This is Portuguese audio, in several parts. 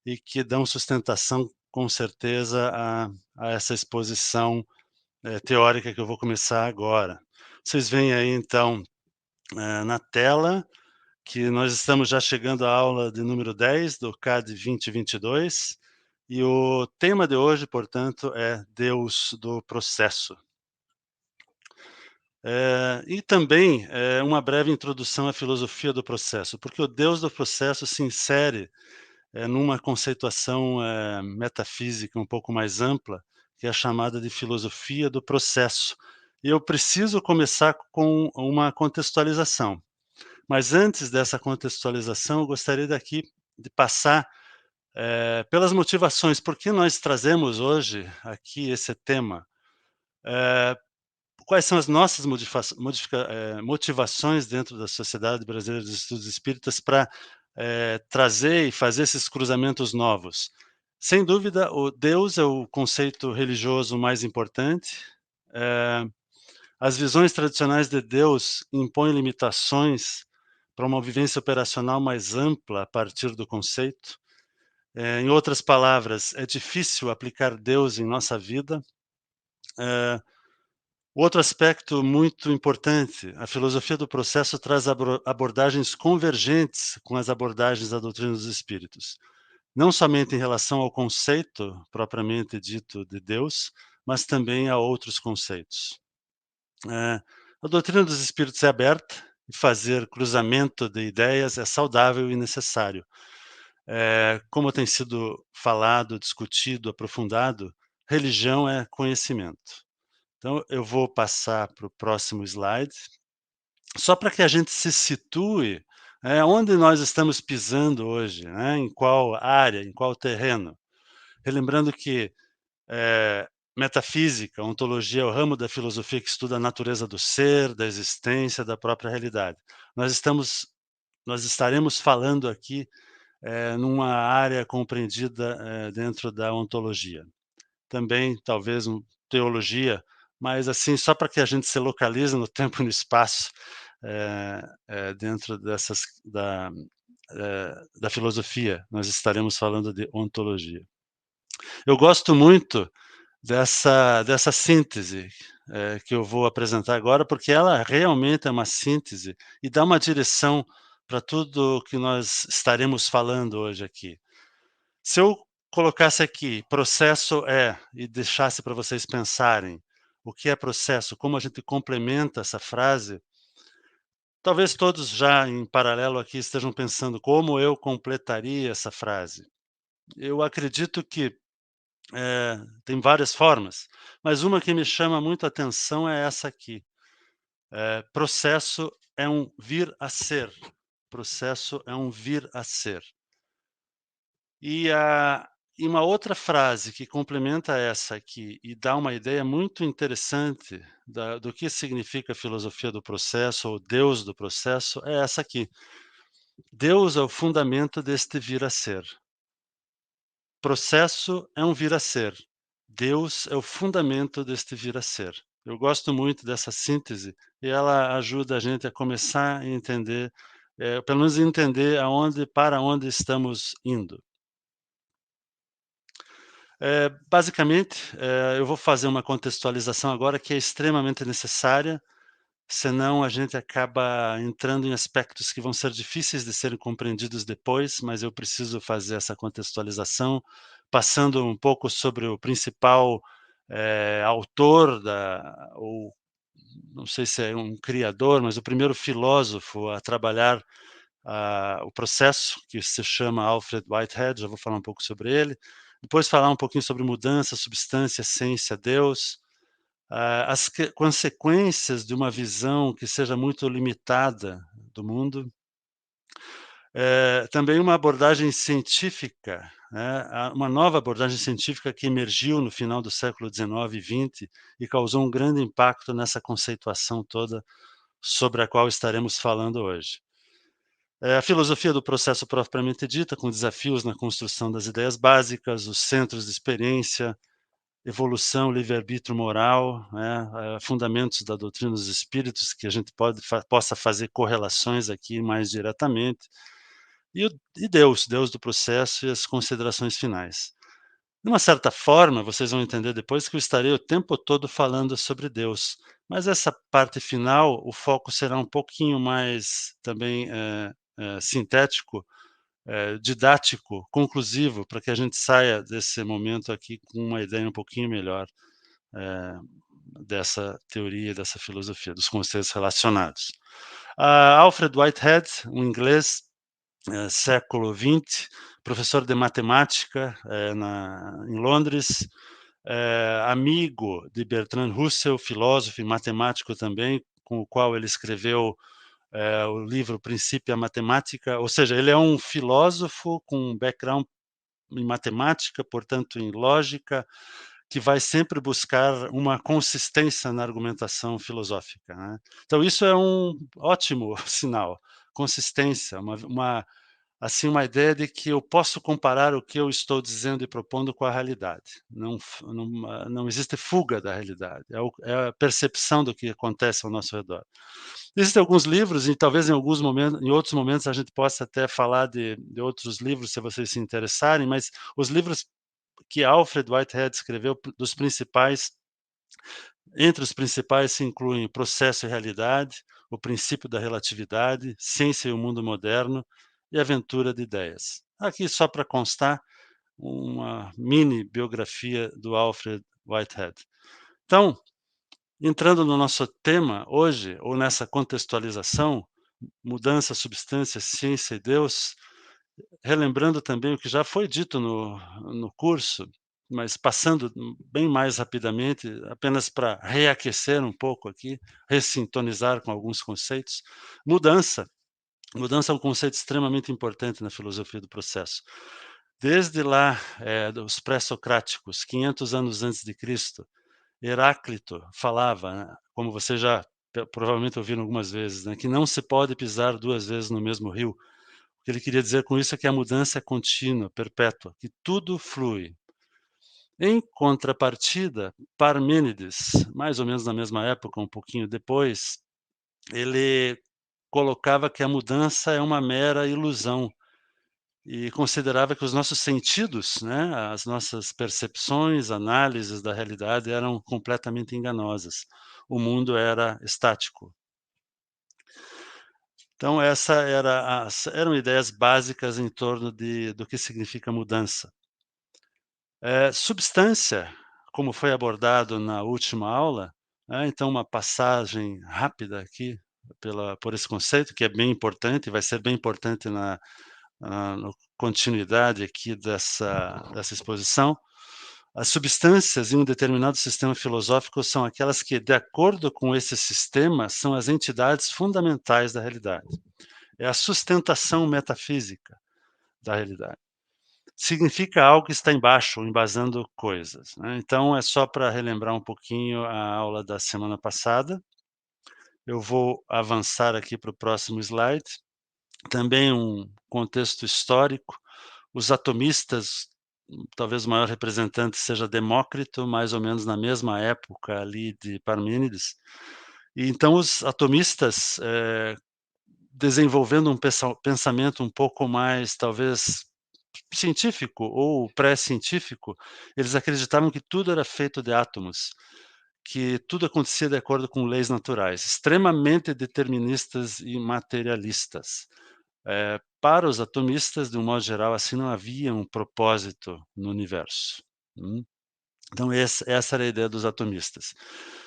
e que dão sustentação, com certeza, a essa exposição, teórica que eu vou começar agora. Vocês veem aí então, na tela, que nós estamos já chegando à aula de número 10 do CAD 2022, e o tema de hoje, portanto, é Deus do processo. E também, uma breve introdução à filosofia do processo, porque o Deus do processo se insere, numa conceituação, metafísica um pouco mais ampla, que é a chamada de filosofia do processo. E eu preciso começar com uma contextualização. Mas antes dessa contextualização, eu gostaria daqui de passar, pelas motivações, por que nós trazemos hoje aqui esse tema. Eh, Quais são as nossas motivações dentro da Sociedade Brasileira dos Estudos Espíritas para, trazer e fazer esses cruzamentos novos? Sem dúvida, o Deus é o conceito religioso mais importante. eh, as visões tradicionais de Deus impõem limitações para uma vivência operacional mais ampla a partir do conceito. Em outras palavras, é difícil aplicar Deus em nossa vida. Eh, Outro aspecto muito importante, a filosofia do processo traz abordagens convergentes com as abordagens da doutrina dos espíritos, não somente em relação ao conceito propriamente dito de Deus, mas também a outros conceitos. Eh, a doutrina dos espíritos é aberta e fazer cruzamento de ideias é saudável e necessário. Como tem sido falado, discutido, aprofundado, religião é conhecimento. Então eu vou passar para o próximo slide, só para que a gente se situe, onde nós estamos pisando hoje, né, em qual área, em qual terreno. Relembrando que, metafísica, ontologia é o ramo da filosofia que estuda a natureza do ser, da existência, da própria realidade. Nós estamos nós estaremos falando aqui, numa área compreendida, dentro da ontologia. Também talvez teologia, mas assim, só para que a gente se localize no tempo e no espaço, dentro da filosofia, nós estaremos falando de ontologia. Eu gosto muito dessa síntese, que eu vou apresentar agora, porque ela realmente é uma síntese e dá uma direção para tudo que nós estaremos falando hoje aqui. Se eu colocasse aqui, processo é, e deixasse para vocês pensarem, o que é processo, como a gente complementa essa frase, talvez todos já em paralelo aqui estejam pensando como eu completaria essa frase. Eu acredito que, tem várias formas, mas uma que me chama muito a atenção é essa aqui. Processo é um vir a ser. Processo é um vir a ser. E a e uma outra frase que complementa essa aqui e dá uma ideia muito interessante do que significa a filosofia do processo ou Deus do processo é essa aqui: "Deus é o fundamento deste vir a ser. Processo é um vir a ser. Deus é o fundamento deste vir a ser". Eu gosto muito dessa síntese e ela ajuda a gente a começar a entender, pelo menos entender para onde estamos indo. Basicamente, eu vou fazer uma contextualização agora que é extremamente necessária, senão a gente acaba entrando em aspectos que vão ser difíceis de serem compreendidos depois, mas eu preciso fazer essa contextualização, passando um pouco sobre o principal, autor ou não sei se é um criador, mas o primeiro filósofo a trabalhar, o processo, que se chama Alfred Whitehead, já vou falar um pouco sobre ele. Depois falar um pouquinho sobre mudança, substância, essência, Deus, as consequências de uma visão que seja muito limitada do mundo. Também uma abordagem científica, né, uma nova abordagem científica que emergiu no final do século XIX e XX e causou um grande impacto nessa conceituação toda sobre a qual estaremos falando hoje. A filosofia do processo propriamente dita, com desafios na construção das ideias básicas, os centros de experiência, evolução, livre-arbítrio moral, né, fundamentos da doutrina dos espíritos, que a gente possa fazer correlações aqui mais diretamente. e Deus, Deus do processo e as considerações finais. De uma certa forma, vocês vão entender depois que eu estarei o tempo todo falando sobre Deus, mas essa parte final, o foco será um pouquinho mais também, sintético, didático, conclusivo, para que a gente saia desse momento aqui com uma ideia um pouquinho melhor, eh, dessa teoria, dessa filosofia, dos conceitos relacionados. Alfred Whitehead, um inglês, século XX, professor de matemática, em Londres, amigo de Bertrand Russell, filósofo e matemático também, com o qual ele escreveu, o livro Princípio Matemática, ou seja, ele é um filósofo com um background em matemática, portanto em lógica, que vai sempre buscar uma consistência na argumentação filosófica, né. Então isso é um ótimo sinal, consistência, assim, uma ideia de que eu posso comparar o que eu estou dizendo e propondo com a realidade. Não existe fuga da realidade, é a percepção do que acontece ao nosso redor. Existem alguns livros e talvez em outros momentos a gente possa até falar de outros livros, se vocês se interessarem, mas os livros que Alfred Whitehead escreveu, dos principais entre os principais se incluem Processo e Realidade, O Princípio da Relatividade, Ciência e o Mundo Moderno e Aventura de Ideias. Aqui só para constar, uma mini biografia do Alfred Whitehead. Então, entrando no nosso tema hoje, ou nessa contextualização, mudança, substância, ciência e Deus, relembrando também o que já foi dito no curso, mas passando bem mais rapidamente, apenas para reaquecer um pouco aqui, ressintonizar com alguns conceitos. Mudança. Mudança é um conceito extremamente importante na filosofia do processo. Desde lá, dos pré-socráticos, 500 anos antes de Cristo, Heráclito falava, né, como você já provavelmente ouviram algumas vezes, né, que não se pode pisar 2 vezes no mesmo rio. O que ele queria dizer com isso é que a mudança é contínua, perpétua, que tudo flui. Em contrapartida, Parmênides, mais ou menos na mesma época, um pouquinho depois, ele colocava que a mudança é uma mera ilusão e considerava que os nossos sentidos, né, as nossas percepções, análises da realidade eram completamente enganosas. O mundo era estático. Então essa eram ideias básicas em torno do que significa mudança. Substância, como foi abordado na última aula, né, então uma passagem rápida aqui por esse conceito que é bem importante, vai ser bem importante no continuidade aqui dessa exposição. As substâncias em um determinado sistema filosófico são aquelas que, de acordo com esse sistema, são as entidades fundamentais da realidade. É a sustentação metafísica da realidade. Significa algo que está embaixo, embasando coisas, né. Então é só para relembrar um pouquinho a aula da semana passada. Eu vou avançar aqui para o próximo slide. Também um contexto histórico, os atomistas, talvez o maior representante seja Demócrito, mais ou menos na mesma época ali de Parmênides. E então os atomistas, desenvolvendo um pensamento um pouco mais, talvez, científico ou pré-científico, eles acreditavam que tudo era feito de átomos, que tudo acontecia de acordo com leis naturais, extremamente deterministas e materialistas. Para os atomistas, de um modo geral, assim, não havia um propósito no universo. Então essa era a ideia dos atomistas.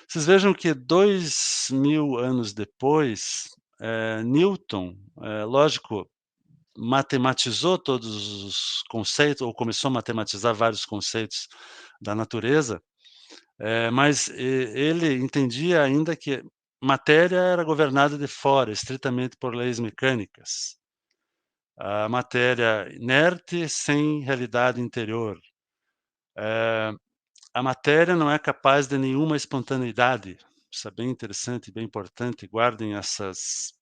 Vocês vejam que 2000 anos depois, Newton, lógico, matematizou todos os conceitos, ou começou a matematizar vários conceitos da natureza, mas ele entendia ainda que matéria era governada de fora, estritamente por leis mecânicas. A matéria inerte sem realidade interior. Eh, a matéria não é capaz de nenhuma espontaneidade. Isso é bem interessante e bem importante, guardem essas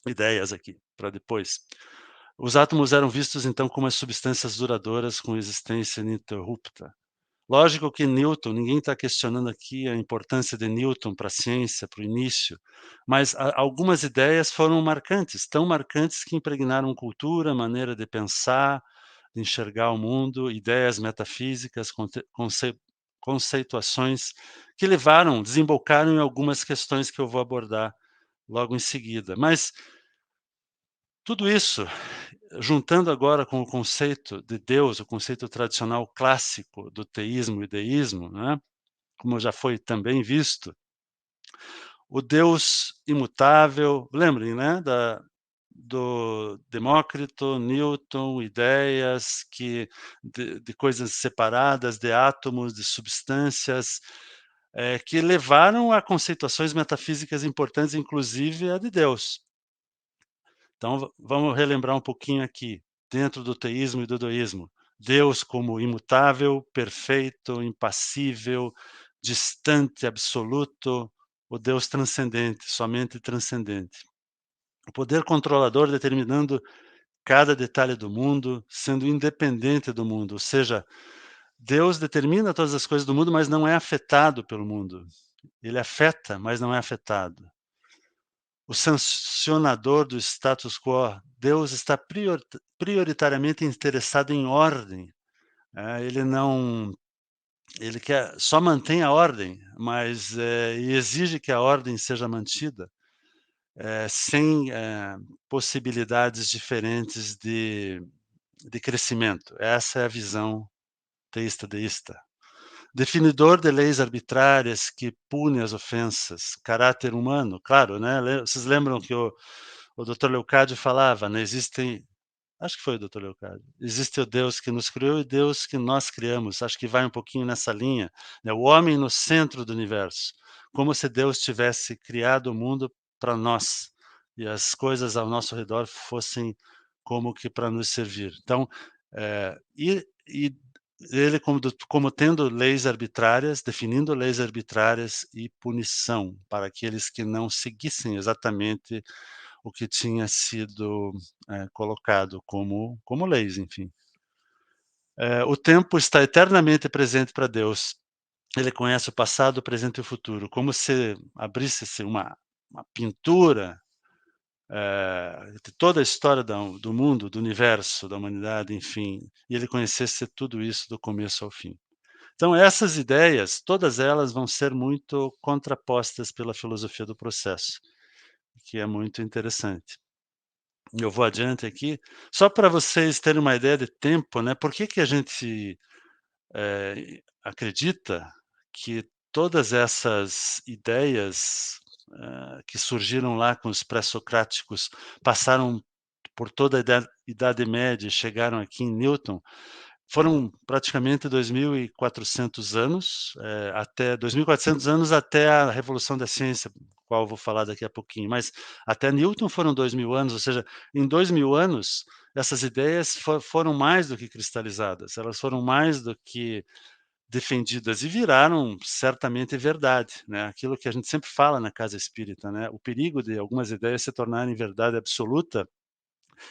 ideias aqui para depois. Os átomos eram vistos então como as substâncias duradouras com existência ininterrupta. Lógico que Newton, ninguém está questionando aqui a importância de Newton para a ciência, para o início, mas algumas ideias foram marcantes, tão marcantes que impregnaram cultura, maneira de pensar, de enxergar o mundo, ideias metafísicas, conceituações que levaram, desembocaram em algumas questões que eu vou abordar logo em seguida. Mas tudo isso, juntando agora com o conceito de Deus, o conceito tradicional clássico do teísmo e deísmo, né, como já foi também visto, o Deus imutável, lembrem, né, do Demócrito, Newton, ideias que de coisas separadas, de átomos, de substâncias, que levaram a conceituações metafísicas importantes, inclusive a de Deus. Então vamos relembrar um pouquinho aqui, dentro do teísmo e do deísmo. Deus como imutável, perfeito, impassível, distante, absoluto, o Deus transcendente, somente transcendente. O poder controlador determinando cada detalhe do mundo, sendo independente do mundo, ou seja, Deus determina todas as coisas do mundo, mas não é afetado pelo mundo. Ele afeta, mas não é afetado. O sancionador do status quo, Deus está prioritariamente interessado em ordem, ele não ele quer só mantém a ordem, mas, e exige que a ordem seja mantida, sem, possibilidades diferentes de crescimento. Essa é a visão teísta deísta. Definidor de leis arbitrárias que pune as ofensas, caráter humano, claro, né, vocês lembram que o doutor Leocádio falava, né, existem, acho que foi o doutor Leocádio, existe o Deus que nos criou e Deus que nós criamos, acho que vai um pouquinho nessa linha, né, o homem no centro do universo, como se Deus tivesse criado o mundo para nós, e as coisas ao nosso redor fossem como que para nos servir. Então, e ele como tendo leis arbitrárias, definindo leis arbitrárias e punição para aqueles que não seguissem exatamente o que tinha sido, colocado como leis, enfim. O tempo está eternamente presente para Deus. Ele conhece o passado, o presente e o futuro, como se abrisse-se uma pintura, de toda a história do mundo, do universo, da humanidade, enfim, e ele conhecesse tudo isso do começo ao fim. Então essas ideias, todas elas vão ser muito contrapostas pela filosofia do processo, que é muito interessante. Eu vou adiante aqui, só para vocês terem uma ideia de tempo, né, por que que a gente, acredita que todas essas ideias, que surgiram lá com os pré-socráticos, passaram por toda a idade média e chegaram aqui em Newton, foram praticamente 2.400 anos, até 2.400 anos até a revolução da ciência, qual eu vou falar daqui a pouquinho, mas até Newton foram 2.000 anos, ou seja, em 2.000 anos, essas ideias foram mais do que cristalizadas, elas foram mais do que defendidas e viraram certamente verdade, né, aquilo que a gente sempre fala na casa espírita, né, o perigo de algumas ideias se tornarem verdade absoluta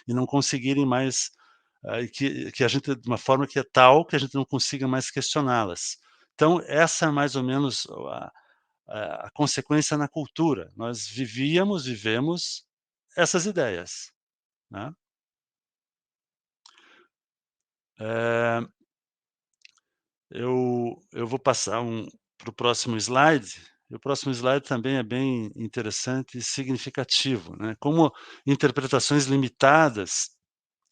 e não conseguirem mais, e que a gente de uma forma que é tal que a gente não consiga mais questioná-las. Então essa é mais ou menos a consequência na cultura, nós vivemos essas ideias, né. Eh, eu vou passar para o próximo slide, e o próximo slide também é bem interessante e significativo, né, como interpretações limitadas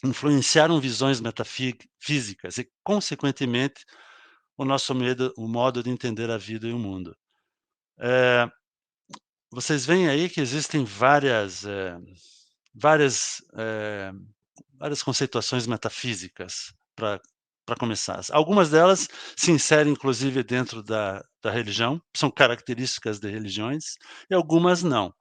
influenciaram visões físicas e, consequentemente, o modo de entender a vida e o mundo. Eh, vocês veem aí que existem várias, várias conceituações metafísicas para começar. Algumas delas se inserem inclusive dentro da religião, são características de religiões, e algumas não.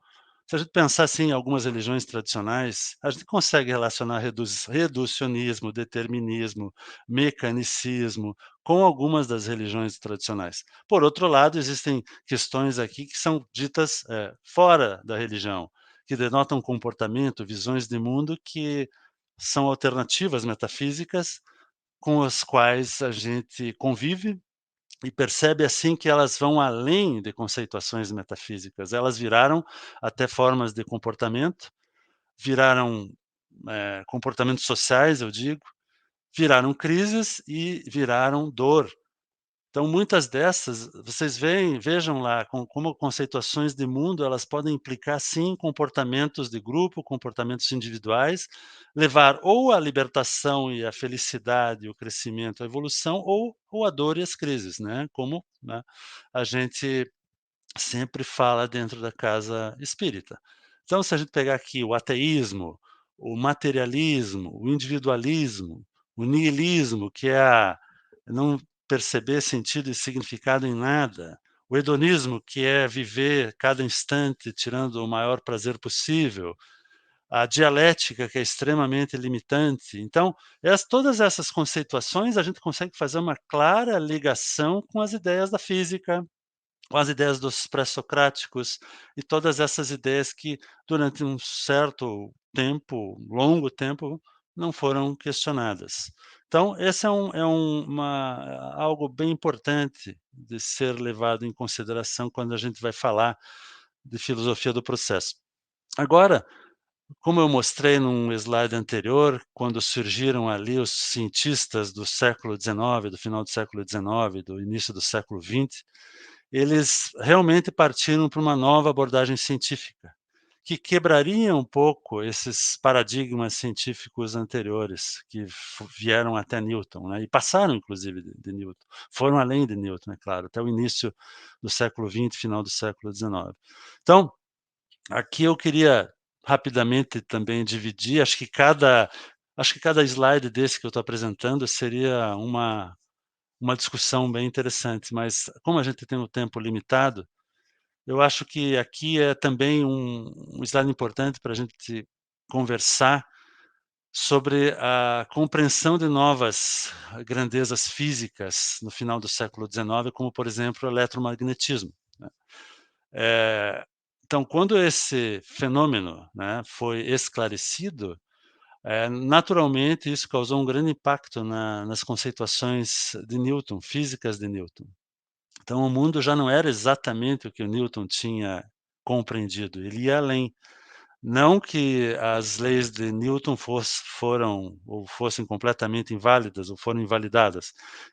Se a gente pensar, assim, em algumas religiões tradicionais, a gente consegue relacionar reducionismo, determinismo, mecanicismo com algumas das religiões tradicionais. Por outro lado, existem questões aqui que são ditas, fora da religião, que denotam comportamento, visões de mundo que são alternativas metafísicas com as quais a gente convive e percebe, assim, que elas vão além de conceituações metafísicas, elas viraram até formas de comportamento, viraram, comportamentos sociais, eu digo, viraram crises e viraram dor. Então muitas dessas, vocês vejam lá como conceituações de mundo, elas podem implicar sim comportamentos de grupo, comportamentos individuais, levar ou à libertação e à felicidade, o crescimento, a evolução, ou a dor e as crises, né, como, né, a gente sempre fala dentro da casa espírita. Então, se a gente pegar aqui o ateísmo, o materialismo, o individualismo, o niilismo, que é a não perceber sentido e significado em nada, o hedonismo, que é viver cada instante tirando o maior prazer possível, a dialética, que é extremamente limitante. Então, todas essas conceituações a gente consegue fazer uma clara ligação com as ideias da física, com as ideias dos pré-socráticos e todas essas ideias que durante um certo tempo, longo tempo, não foram questionadas. Então esse algo bem importante de ser levado em consideração quando a gente vai falar de filosofia do processo. Agora, como eu mostrei num slide anterior, quando surgiram ali os cientistas do século XIX, do final do século XIX, do início do século XX, eles realmente partiram para uma nova abordagem científica, que quebraria um pouco esses paradigmas científicos anteriores, que vieram até Newton, né, e passaram inclusive de Newton, foram além de Newton, é claro, até o início do século XX, final do século XIX. Então, aqui eu queria rapidamente também dividir, acho que cada slide desse que eu estou apresentando seria uma discussão bem interessante, mas como a gente tem um tempo limitado, eu acho que aqui é também um slide importante para a gente conversar sobre a compreensão de novas grandezas físicas no final do século XIX, como, por exemplo, o eletromagnetismo, né. Eh, então, quando esse fenômeno, né, foi esclarecido, naturalmente isso causou um grande impacto nas conceituações de Newton, físicas de Newton. Então o mundo já não era exatamente o que o Newton tinha compreendido, ele ia além. Não que as leis de Newton foram ou fossem completamente inválidas ou foram invalidadas.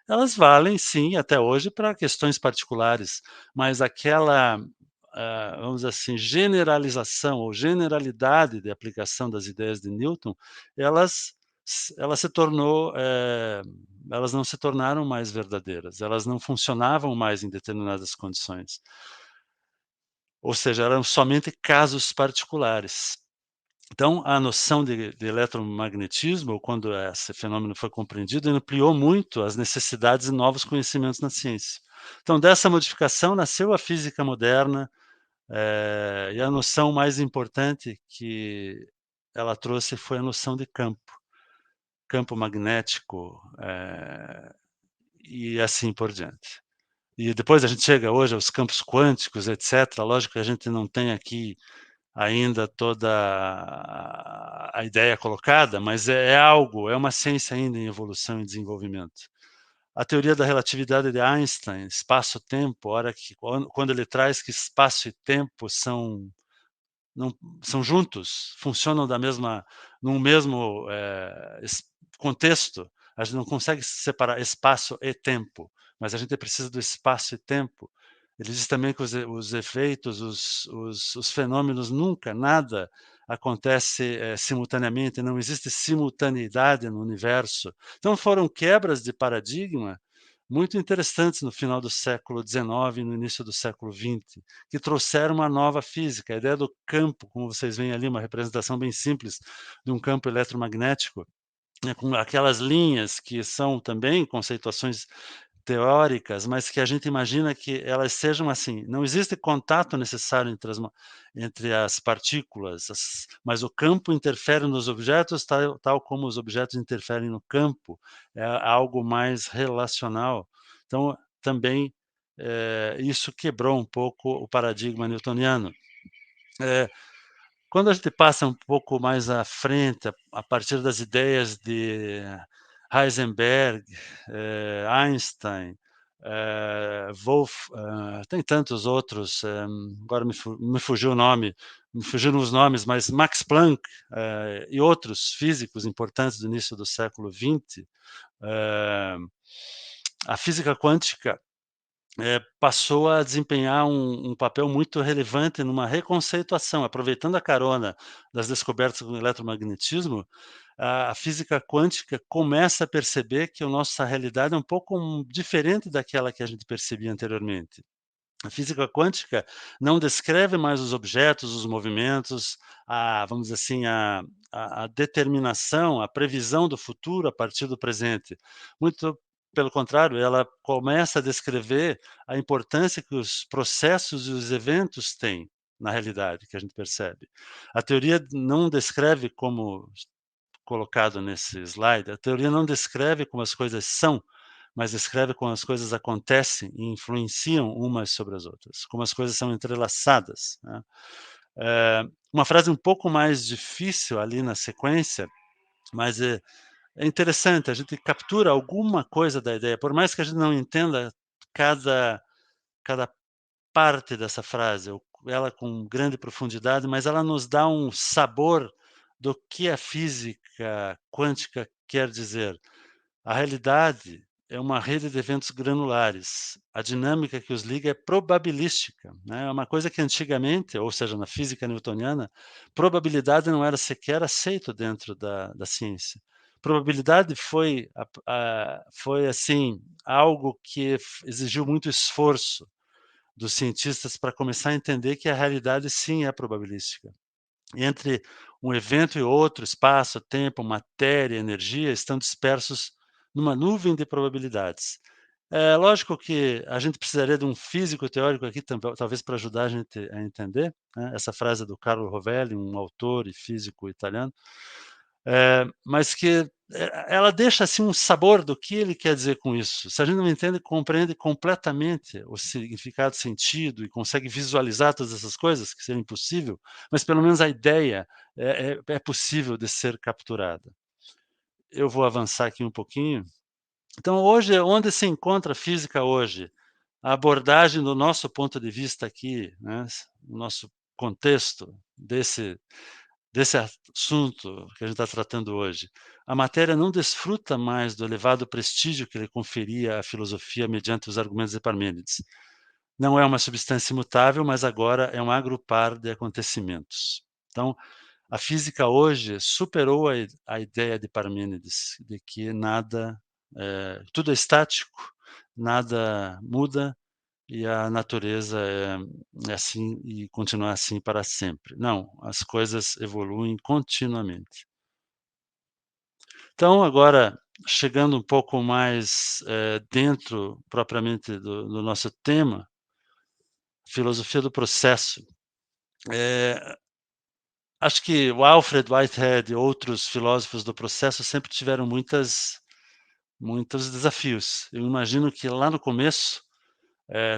Elas valem sim até hoje para questões particulares, mas aquela, vamos dizer assim, generalização ou generalidade de aplicação das ideias de Newton, elas ela se tornou, elas não se tornaram mais verdadeiras, elas não funcionavam mais em determinadas condições. Ou seja, eram somente casos particulares. Então, a noção de eletromagnetismo, quando esse fenômeno foi compreendido, ampliou muito as necessidades de novos conhecimentos na ciência. Então, dessa modificação nasceu a física moderna, e a noção mais importante que ela trouxe foi a noção de campo magnético, e assim por diante. E depois a gente chega hoje aos campos quânticos, etcétera. Lógico que a gente não tem aqui ainda toda a ideia colocada, mas é uma ciência ainda em evolução e desenvolvimento. A teoria da relatividade de Einstein, espaço-tempo, quando ele traz que espaço e tempo não são juntos, funcionam da mesma num mesmo, contexto, a gente não consegue separar espaço e tempo, mas a gente precisa do espaço e tempo. Ele diz também que os efeitos, os fenômenos nada acontece, simultaneamente, não existe simultaneidade no universo. Então foram quebras de paradigma muito interessantes no final do século XIX e no início do século XX, que trouxeram uma nova física. A ideia do campo, como vocês veem ali, uma representação bem simples de um campo eletromagnético, né, com aquelas linhas que são também conceituações teóricas, mas que a gente imagina que elas sejam assim, não existe contato necessário entre as partículas, mas o campo interfere nos objetos tal como os objetos interferem no campo, é algo mais relacional. Então, também, isso quebrou um pouco o paradigma newtoniano. Eh, Quando a gente passa um pouco mais à frente, a partir das ideias de Heisenberg, Einstein, Wolf, tem tantos outros, agora me fugiu o nome, me fugiram os nomes, mas Max Planck, e outros físicos importantes do início do século XX, eh, a física quântica passou a desempenhar um papel muito relevante numa reconceituação, aproveitando a carona das descobertas do eletromagnetismo, a física quântica começa a perceber que a nossa realidade é um pouco diferente daquela que a gente percebia anteriormente. A física quântica não descreve mais os objetos, os movimentos, vamos dizer assim, a determinação, a previsão do futuro a partir do presente. Muito pelo contrário, ela começa a descrever a importância que os processos e os eventos têm na realidade, que a gente percebe. A teoria não descreve como colocado nesse slide, a teoria não descreve como as coisas são, mas descreve como as coisas acontecem e influenciam umas sobre as outras, como as coisas são entrelaçadas, né. Uma frase um pouco mais difícil ali na sequência, mas é interessante, a gente captura alguma coisa da ideia, por mais que a gente não entenda cada cada parte dessa frase, ou ela com grande profundidade, mas ela nos dá um sabor do que a física quântica quer dizer. A realidade é uma rede de eventos granulares. A dinâmica que os liga é probabilística, né? É uma coisa que antigamente, ou seja, na física newtoniana, probabilidade não era sequer aceito dentro da ciência. Probabilidade foi assim algo que exigiu muito esforço dos cientistas para começar a entender que a realidade sim é probabilística. E entre um evento e outro, espaço, tempo, matéria, energia estão dispersos numa nuvem de probabilidades. É lógico que a gente precisaria de um físico teórico aqui talvez para ajudar a gente a entender, né, essa frase é do Carlo Rovelli, um autor e físico italiano, mas que ela deixa assim um sabor do que ele quer dizer com isso. Se a gente não entende, compreende completamente o significado, sentido e consegue visualizar todas essas coisas, que seria impossível, mas pelo menos a ideia é possível de ser capturada. Eu vou avançar aqui um pouquinho. Então hoje, onde se encontra a física hoje? A abordagem do nosso ponto de vista aqui, né, o nosso contexto desse assunto que a gente está tratando hoje. A matéria não desfruta mais do elevado prestígio que lhe conferia a filosofia mediante os argumentos de Parmênides. Não é uma substância imutável, mas agora é um agrupar de acontecimentos. Então, a física hoje superou a ideia de Parmênides de que nada, tudo é estático, nada muda e a natureza é assim e continua assim para sempre. Não, as coisas evoluem continuamente. Então agora, chegando um pouco mais, dentro propriamente do nosso tema, filosofia do processo. Eh, Acho que o Alfred Whitehead e outros filósofos do processo sempre tiveram muitos desafios. Eu imagino que lá no começo,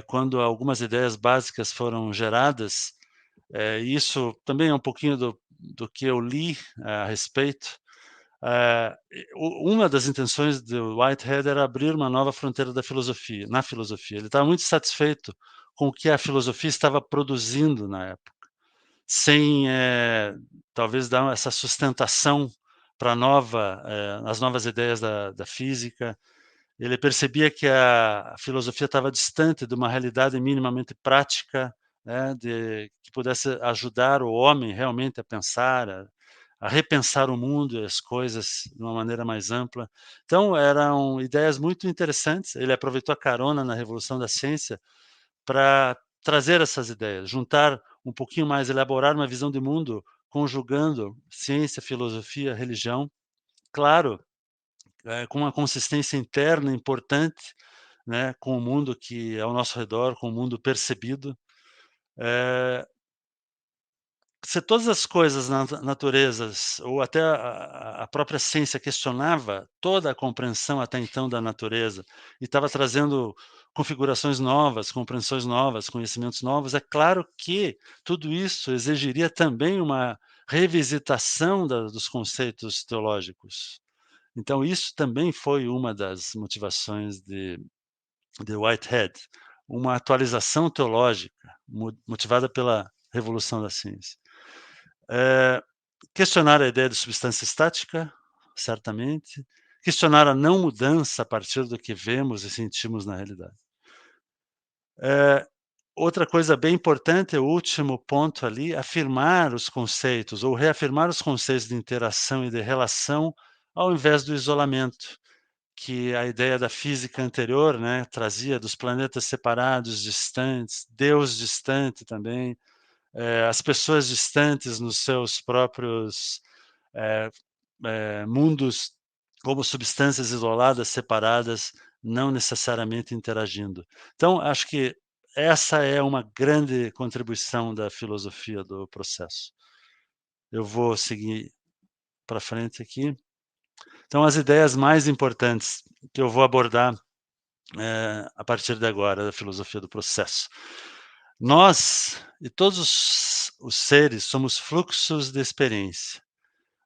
quando algumas ideias básicas foram geradas, isso também é um pouquinho do que eu li a respeito. Uma das intenções do Whitehead era abrir uma nova fronteira da filosofia, na filosofia. Ele estava muito satisfeito com o que a filosofia estava produzindo na época, sem, talvez dar essa sustentação para as novas ideias da física. Ele percebia que a filosofia estava distante de uma realidade minimamente prática, né, que pudesse ajudar o homem realmente a pensar, a repensar o mundo e as coisas de uma maneira mais ampla. Então eram ideias muito interessantes, ele aproveitou a carona na revolução da ciência para trazer essas ideias, juntar um pouquinho mais, elaborar uma visão de mundo conjugando ciência, filosofia, religião. Claro, com uma consistência interna importante, né, com o mundo que é ao nosso redor, com o mundo percebido. Eh, Se todas as coisas na naturezas ou até a própria ciência questionava toda a compreensão até então da natureza e estava trazendo configurações novas, compreensões novas, conhecimentos novos, é claro que tudo isso exigiria também uma revisitação dos conceitos teológicos. Então isso também foi uma das motivações de Whitehead, uma atualização teológica motivada pela revolução da ciência. Eh, Questionar a ideia de substância estática, certamente. Questionar a não mudança a partir do que vemos e sentimos na realidade. Eh, Outra coisa bem importante, o último ponto ali, afirmar os conceitos ou reafirmar os conceitos de interação e de relação, ao invés do isolamento, que a ideia da física anterior, né, trazia dos planetas separados, distantes, Deus distante também, as pessoas distantes nos seus próprios, eh mundos como substâncias isoladas, separadas, não necessariamente interagindo. Então, acho que essa é uma grande contribuição da filosofia do processo. Eu vou seguir para frente aqui. Então, as ideias mais importantes que eu vou abordar, a partir de agora, da filosofia do processo. Nós e todos os seres somos fluxos de experiência.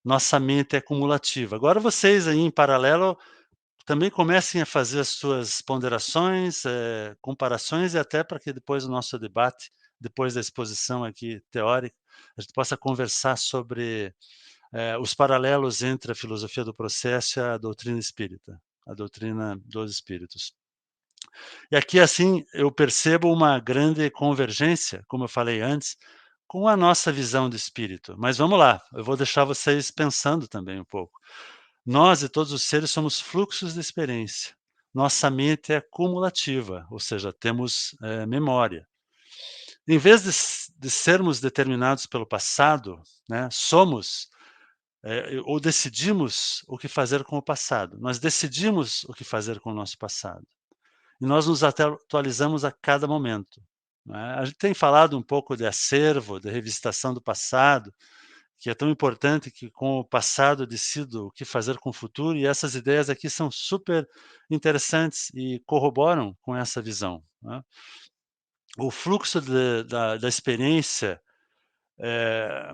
Nossa mente é cumulativa. Agora vocês aí em paralelo também comecem a fazer as suas ponderações, comparações e até para que depois do nosso debate, depois da exposição aqui teórica, a gente possa conversar sobre, os paralelos entre a filosofia do processo e a doutrina espírita, a doutrina dos espíritos. E aqui, assim, eu percebo uma grande convergência, como eu falei antes, com a nossa visão de espírito. Mas vamos lá, eu vou deixar vocês pensando também um pouco. Nós e todos os seres somos fluxos de experiência. Nossa mente é cumulativa, ou seja, temos, memória. Em vez de sermos determinados pelo passado, né, somos, ou decidimos o que fazer com o passado. Nós decidimos o que fazer com o nosso passado. E nós nos atualizamos a cada momento, né. A gente tem falado um pouco de acervo, de revisitação do passado, que é tão importante que com o passado eu decido o que fazer com o futuro, e essas ideias aqui são super interessantes e corroboram com essa visão, né. O fluxo da experiência, eh,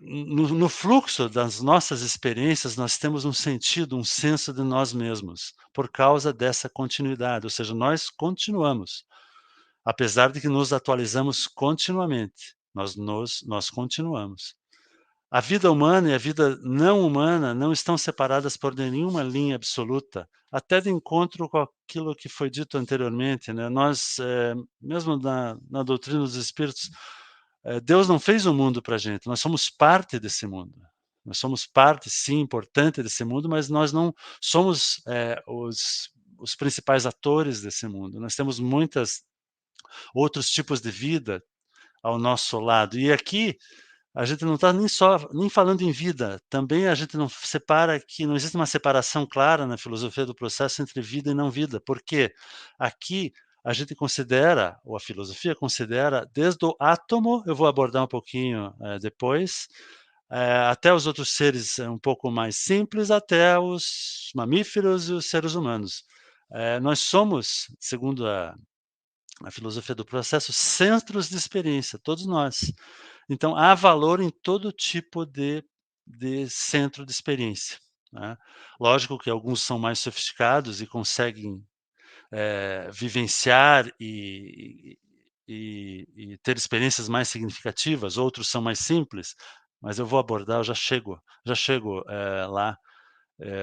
no fluxo das nossas experiências nós temos um sentido, um senso de nós mesmos, por causa dessa continuidade, ou seja, nós continuamos, apesar de que nos atualizamos continuamente, nós continuamos. A vida humana e a vida não humana não estão separadas por nenhuma linha absoluta, até de encontro com aquilo que foi dito anteriormente, né, nós, mesmo na doutrina dos espíritos, Deus não fez o mundo para a gente, nós somos parte desse mundo. Nós somos parte, sim, importante desse mundo, mas nós não somos, os principais atores desse mundo. Nós temos muitas outros tipos de vida ao nosso lado. E aqui a gente não está nem falando em vida, também a gente não separa que não existe uma separação clara na filosofia do processo entre vida e não vida, porque aqui a gente considera, ou a filosofia considera, desde o átomo, eu vou abordar um pouquinho, depois, até os outros seres um pouco mais simples, até os mamíferos e os seres humanos. Nós somos, segundo a filosofia do processo, centros de experiência, todos nós. Então, há valor em todo tipo de centro de experiência, né. Lógico que alguns são mais sofisticados e conseguem, vivenciar e ter experiências mais significativas, outros são mais simples, mas eu vou abordar, eu já chego, lá,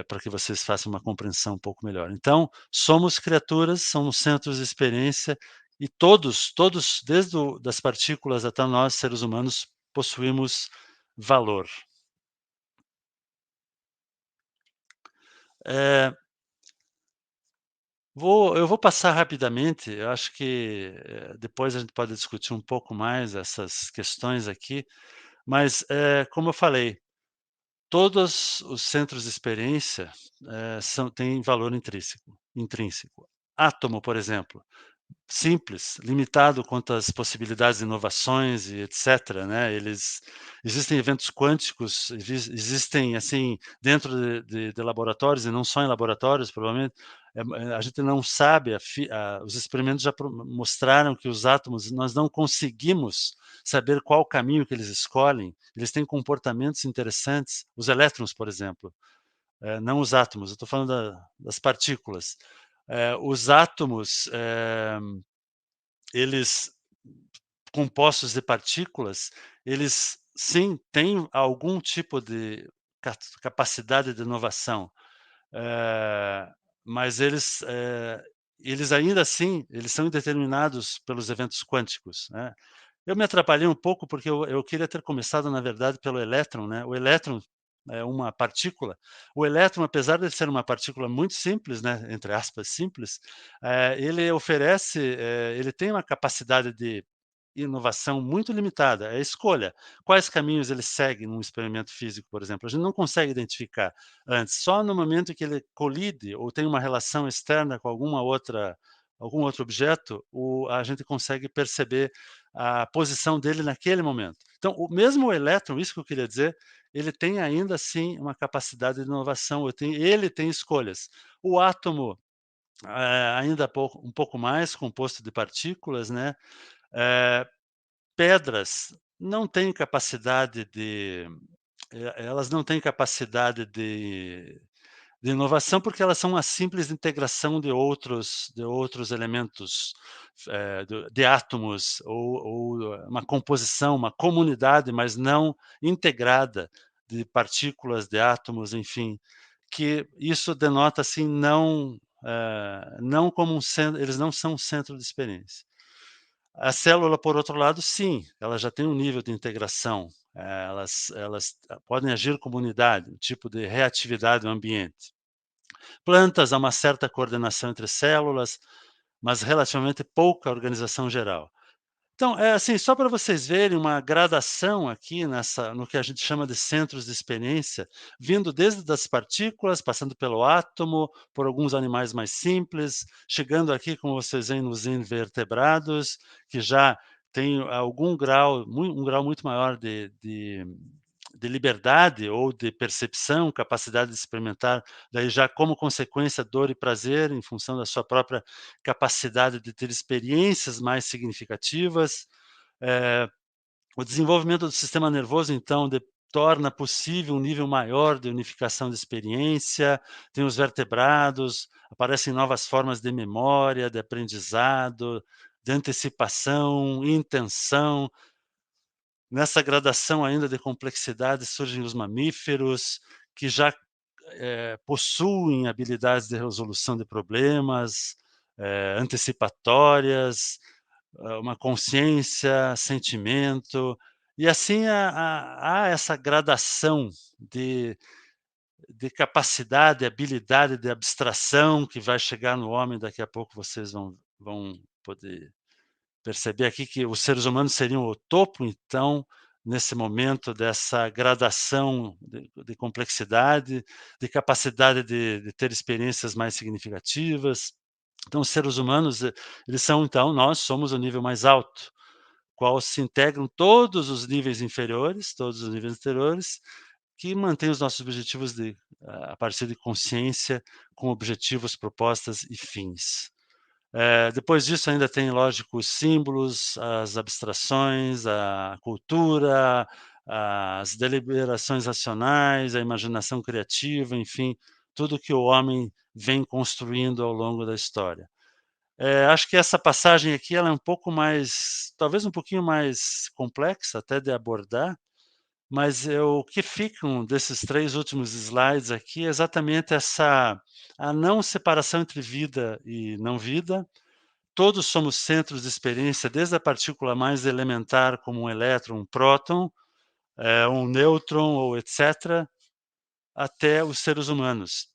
para que vocês façam uma compreensão um pouco melhor. Então, somos criaturas, somos centros de experiência e todos, desde das partículas até nós, seres humanos, possuímos valor. Eh, eu vou passar rapidamente, eu acho que, depois a gente pode discutir um pouco mais essas questões aqui, mas, como eu falei, todos os centros de experiência, têm valor intrínseco. Átomo, por exemplo, simples, limitado quanto às possibilidades de inovações e etcétera, né, existem eventos quânticos, existem, assim, dentro de laboratórios e não só em laboratórios, provavelmente, a gente não sabe, os experimentos já mostraram que os átomos, nós não conseguimos saber qual o caminho que eles escolhem, eles têm comportamentos interessantes, os elétrons, por exemplo, não os átomos, eu estou falando das partículas. Os átomos, eles compostos de partículas, eles sim têm algum tipo de capacidade de inovação, eh, mas eles ainda assim, eles são indeterminados pelos eventos quânticos, né. Eu me atrapalhei um pouco, porque eu queria ter começado, na verdade, pelo elétron, né. O elétron é uma partícula. O elétron, apesar de ser uma partícula muito simples, né, entre aspas, "simples", ele tem uma capacidade de inovação muito limitada, é escolha. Quais caminhos ele segue num experimento físico, por exemplo, a gente não consegue identificar antes, só no momento que ele colide ou tem uma relação externa com algum outro objeto, a gente consegue perceber a posição dele naquele momento. Então, o mesmo elétron, isso que eu queria dizer, ele tem ainda assim uma capacidade de inovação, ele tem escolhas. O átomo, ainda um pouco mais, composto de partículas, né, eh, pedras não têm capacidade elas não têm capacidade de inovação, porque elas são uma simples integração de outros elementos, de átomos ou uma composição, uma comunidade, mas não integrada de partículas, de átomos, enfim, que isso denota, assim, não como eles não são um centro de experiência. A célula, por outro lado, sim, ela já tem um nível de integração, elas podem agir como unidade, um tipo de reatividade no ambiente. Plantas, há uma certa coordenação entre células, mas relativamente pouca organização geral. Então, é assim, só para vocês verem uma gradação aqui no que a gente chama de centros de experiência, vindo desde das partículas, passando pelo átomo, por alguns animais mais simples, chegando aqui, como vocês veem, nos invertebrados, que já tem algum grau, um grau muito maior de liberdade ou de percepção, capacidade de experimentar, daí já como consequência dor e prazer, em função da sua própria capacidade de ter experiências mais significativas. Eh, o desenvolvimento do sistema nervoso, então, torna possível um nível maior de unificação de experiência, tem os vertebrados, aparecem novas formas de memória, de aprendizado, de antecipação, intenção. Nessa gradação ainda de complexidade surgem os mamíferos, que já, possuem habilidades de resolução de problemas, antecipatórias, uma consciência, sentimento, e assim há essa gradação de capacidade, habilidade de abstração que vai chegar no homem, daqui a pouco vocês vão poder perceber aqui que os seres humanos seriam o topo, então, nesse momento dessa gradação de complexidade, de capacidade de ter experiências mais significativas. Então, os seres humanos, eles são então, nós somos o nível mais alto, qual se integram todos os níveis inferiores, todos os níveis anteriores, que mantém os nossos objetivos a partir de consciência, com objetivos, propostas e fins. Depois disso ainda tem, lógico, os símbolos, as abstrações, a cultura, as deliberações racionais, a imaginação criativa, enfim, tudo que o homem vem construindo ao longo da história. Acho que essa passagem aqui ela é um pouco mais, talvez um pouquinho mais complexa até de abordar, mas o que ficam desses 3 últimos slides aqui é exatamente a não separação entre vida e não vida. Todos somos centros de experiência, desde a partícula mais elementar, como um elétron, um próton, um nêutron ou etc., até os seres humanos.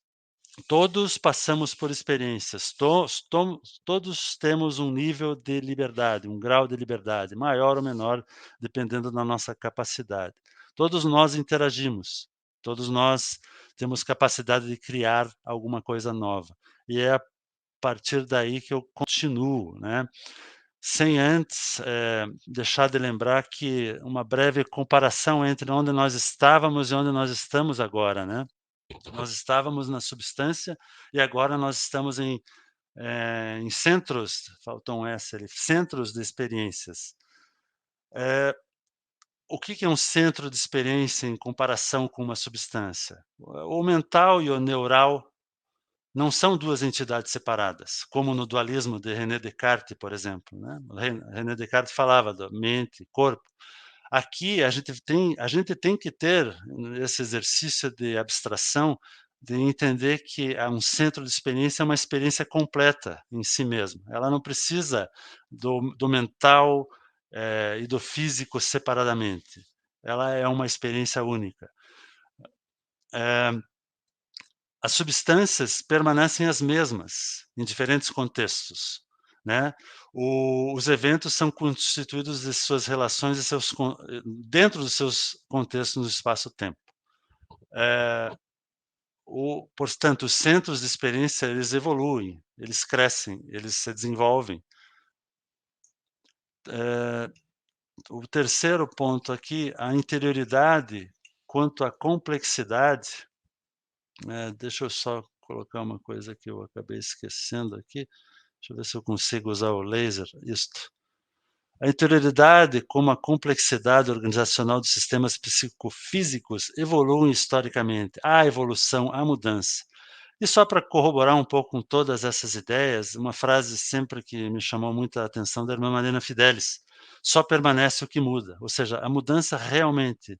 Todos passamos por experiências, todos temos um nível de liberdade, um grau de liberdade, maior ou menor, dependendo da nossa capacidade. Todos nós interagimos, todos nós temos capacidade de criar alguma coisa nova. E é a partir daí que eu continuo, né. Sem antes, deixar de lembrar que uma breve comparação entre onde nós estávamos e onde nós estamos agora, né. Nós estávamos na substância e agora nós estamos em centros, faltou um S ali, centros de experiências. Eh, o que que é um centro de experiência em comparação com uma substância? O mental e o neural não são 2 entidades separadas, como no dualismo de René Descartes, por exemplo, né. René Descartes falava da mente, corpo. Aqui a gente tem que ter esse exercício de abstração, de entender que um centro de experiência é uma experiência completa em si mesmo. Ela não precisa do mental, e do físico separadamente. Ela é uma experiência única. Eh, as substâncias permanecem as mesmas em diferentes contextos, né. Os eventos são constituídos de suas relações e dentro dos seus contextos no espaço-tempo. Eh, portanto, os centros de experiência, eles evoluem, eles crescem, eles se desenvolvem. Eh, o terceiro ponto aqui, a interioridade quanto à complexidade, deixa eu só colocar uma coisa que eu acabei esquecendo aqui. Deixa eu ver se eu consigo usar o laser. Isto. A interioridade, como a complexidade organizacional dos sistemas psicofísicos, evoluem historicamente. Há evolução, há mudança. E só para corroborar um pouco com todas essas ideias, uma frase sempre que me chamou muita atenção da irmã Marina Fidelis: só permanece o que muda. Ou seja, a mudança realmente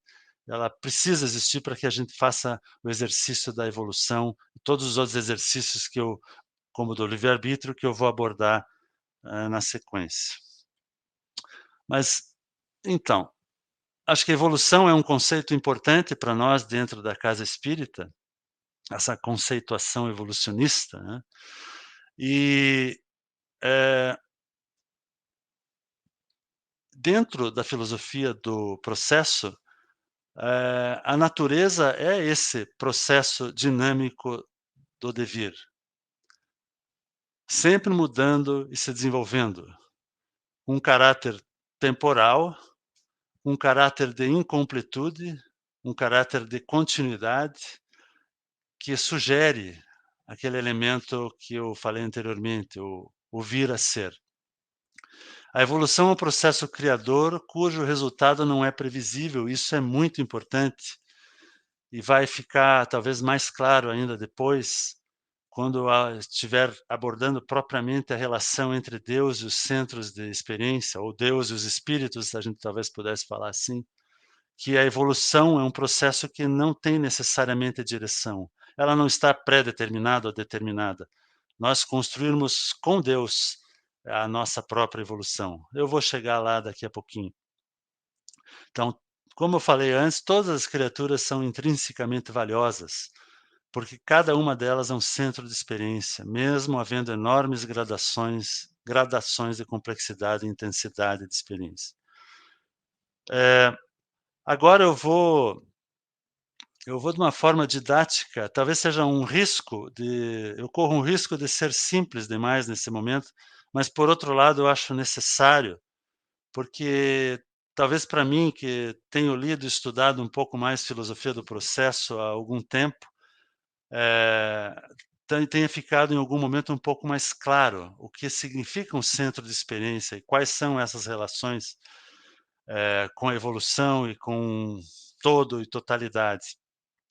ela precisa existir para que a gente faça o exercício da evolução e todos os outros exercícios como o do livre-arbítrio, que eu vou abordar na sequência. Mas, então, acho que evolução é um conceito importante para nós dentro da casa espírita, essa conceituação evolucionista, né. E, eh, dentro da filosofia do processo, a natureza é esse processo dinâmico do devir, sempre mudando e se desenvolvendo, um caráter temporal, um caráter de incompletude, um caráter de continuidade, que sugere aquele elemento que eu falei anteriormente, o vir a ser. A evolução é um processo criador cujo resultado não é previsível, isso é muito importante e vai ficar talvez mais claro ainda depois, quando estiver abordando propriamente a relação entre Deus e os centros de experiência, ou Deus e os espíritos, a gente talvez pudesse falar assim. Que a evolução é um processo que não tem necessariamente direção. Ela não está pré-determinada ou determinada. Nós construirmos com Deus a nossa própria evolução. Eu vou chegar lá daqui a pouquinho. Então, como eu falei antes, todas as criaturas são intrinsecamente valiosas, porque cada uma delas é um centro de experiência, mesmo havendo enormes gradações de complexidade e intensidade de experiência. Eh, agora eu vou de uma forma didática, talvez seja eu corro um risco de ser simples demais nesse momento, mas por outro lado eu acho necessário, porque talvez para mim que tenho lido e estudado um pouco mais filosofia do processo há algum tempo, eh, tenha ficado em algum momento um pouco mais claro o que significa um centro de experiência e quais são essas relações, com a evolução e com todo e totalidade.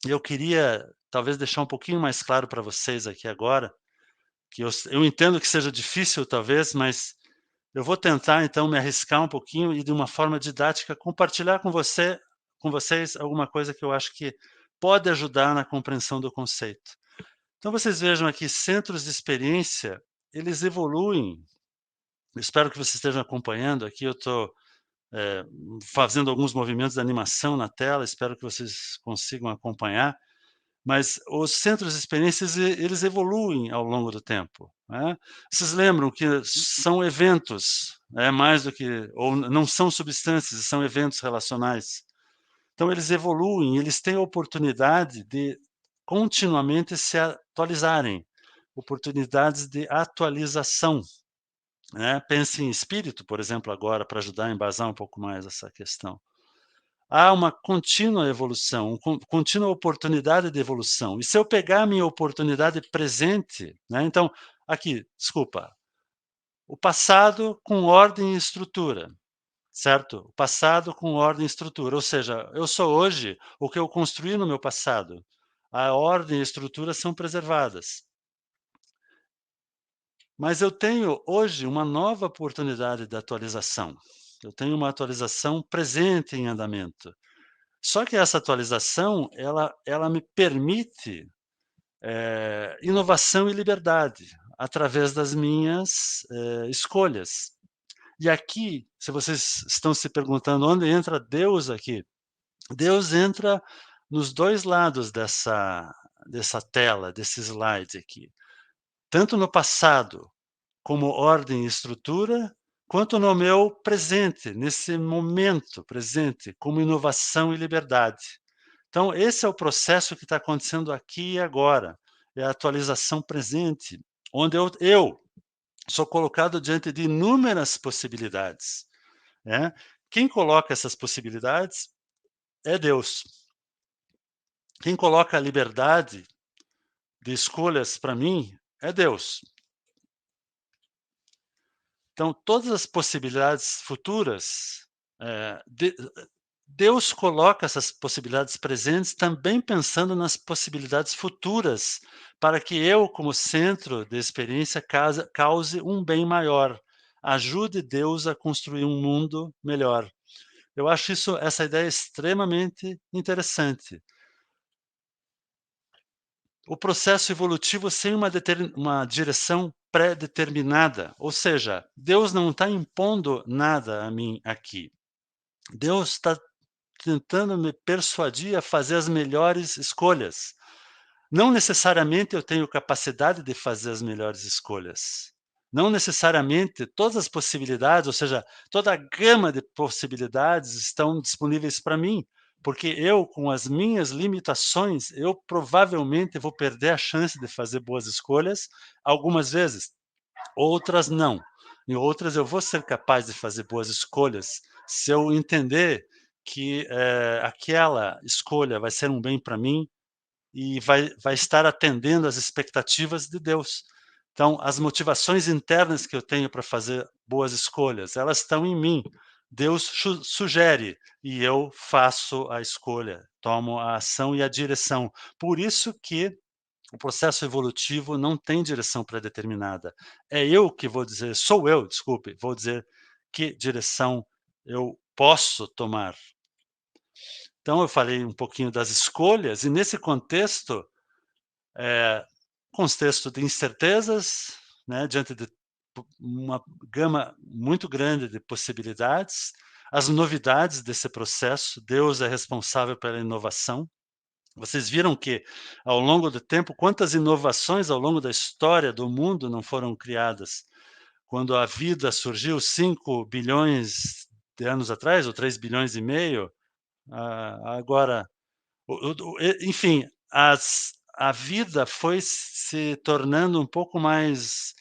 E eu queria talvez deixar um pouquinho mais claro para vocês aqui agora, que eu entendo que seja difícil talvez, mas eu vou tentar então me arriscar um pouquinho e de uma forma didática compartilhar com vocês alguma coisa que eu acho que pode ajudar na compreensão do conceito. Então vocês vejam aqui, centros de experiência, eles evoluem, eu espero que vocês estejam acompanhando aqui, eu estou, fazendo alguns movimentos de animação na tela, espero que vocês consigam acompanhar. Mas os centros de experiências eles evoluem ao longo do tempo, né. Vocês lembram que são eventos, mais do que ou não são substâncias, são eventos relacionais. Então eles evoluem, eles têm a oportunidade de continuamente se atualizarem, oportunidades de atualização, né. Pense em espírito, por exemplo, agora para ajudar a embasar um pouco mais essa questão. Há uma contínua evolução, contínua oportunidade de evolução. E se eu pegar a minha oportunidade presente, né, então, aqui, desculpa, o passado com ordem e estrutura, certo? O passado com ordem e estrutura, ou seja, eu sou hoje o que eu construí no meu passado. A ordem e a estrutura são preservadas. Mas eu tenho hoje uma nova oportunidade de atualização. Eu tenho uma atualização presente em andamento. Só que essa atualização, ela me permite, inovação e liberdade, através das minhas, escolhas. E aqui, se vocês estão se perguntando onde entra Deus aqui, Deus entra nos 2 lados dessa tela, desse slide aqui. Tanto no passado, como ordem e estrutura, quanto no meu presente, nesse momento presente, como inovação e liberdade. Então, esse é o processo que está acontecendo aqui e agora, é a atualização presente, onde eu sou colocado diante de inúmeras possibilidades, né. Quem coloca essas possibilidades é Deus. Quem coloca a liberdade de escolhas para mim é Deus. Então, todas as possibilidades futuras, Deus coloca essas possibilidades presentes também pensando nas possibilidades futuras, para que eu, como centro de experiência, cause um bem maior. Ajude Deus a construir um mundo melhor. Eu acho essa ideia extremamente interessante. O processo evolutivo sem uma direção pré-determinada, ou seja, Deus não está impondo nada a mim aqui. Deus está tentando me persuadir a fazer as melhores escolhas. Não necessariamente eu tenho capacidade de fazer as melhores escolhas. Não necessariamente todas as possibilidades, ou seja, toda a gama de possibilidades estão disponíveis para mim, porque eu, com as minhas limitações, eu provavelmente vou perder a chance de fazer boas escolhas algumas vezes, outras não. Em outras eu vou ser capaz de fazer boas escolhas, se eu entender que, aquela escolha vai ser um bem para mim e vai estar atendendo às expectativas de Deus. Então, as motivações internas que eu tenho para fazer boas escolhas, elas estão em mim. Deus sugere e eu faço a escolha, tomo a ação e a direção. Por isso que o processo evolutivo não tem direção pré-determinada. É eu que vou dizer, sou eu, desculpe, vou dizer que direção eu posso tomar. Então eu falei um pouquinho das escolhas e nesse contexto, eh, contexto de incertezas, né, diante de uma gama muito grande de possibilidades, as novidades desse processo, Deus é responsável pela inovação. Vocês viram que, ao longo do tempo, quantas inovações ao longo da história do mundo não foram criadas? Quando a vida surgiu 5 bilhões de anos atrás, ou 3,5 bilhões, agora enfim, a vida foi se tornando um pouco mais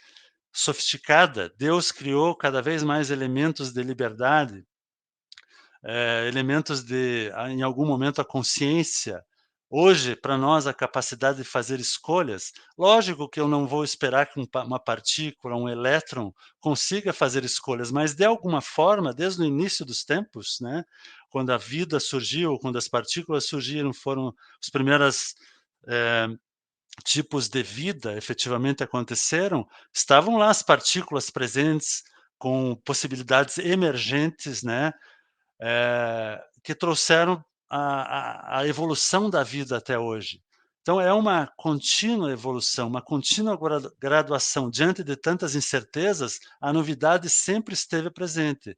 sofisticada. Deus criou cada vez mais elementos de liberdade, elementos em algum momento, a consciência. Hoje, para nós, a capacidade de fazer escolhas, lógico que eu não vou esperar que uma partícula, um elétron, consiga fazer escolhas, mas de alguma forma, desde o início dos tempos, né, quando a vida surgiu, quando as partículas surgiram, foram os primeiros eh, tipos de vida efetivamente aconteceram, estavam lá as partículas presentes com possibilidades emergentes, né, que trouxeram a evolução da vida até hoje. Então é uma contínua evolução, uma contínua graduação. Diante de tantas incertezas, a novidade sempre esteve presente,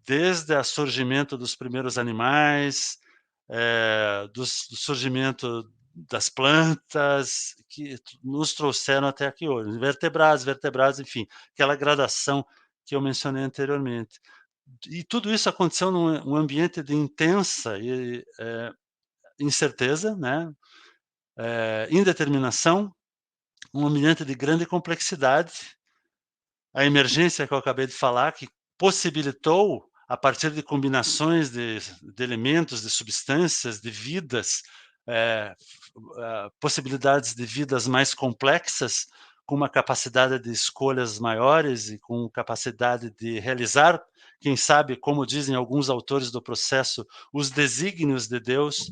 desde o surgimento dos primeiros animais, do surgimento das plantas, que nos trouxeram até aqui hoje. Vertebrados, enfim, aquela gradação que eu mencionei anteriormente. E tudo isso aconteceu num ambiente de intensa incerteza, né, indeterminação, um ambiente de grande complexidade, a emergência que eu acabei de falar, que possibilitou, a partir de combinações de elementos, de substâncias, de vidas, possibilidades de vidas mais complexas, com uma capacidade de escolhas maiores e com capacidade de realizar, quem sabe, como dizem alguns autores do processo, os desígnios de Deus,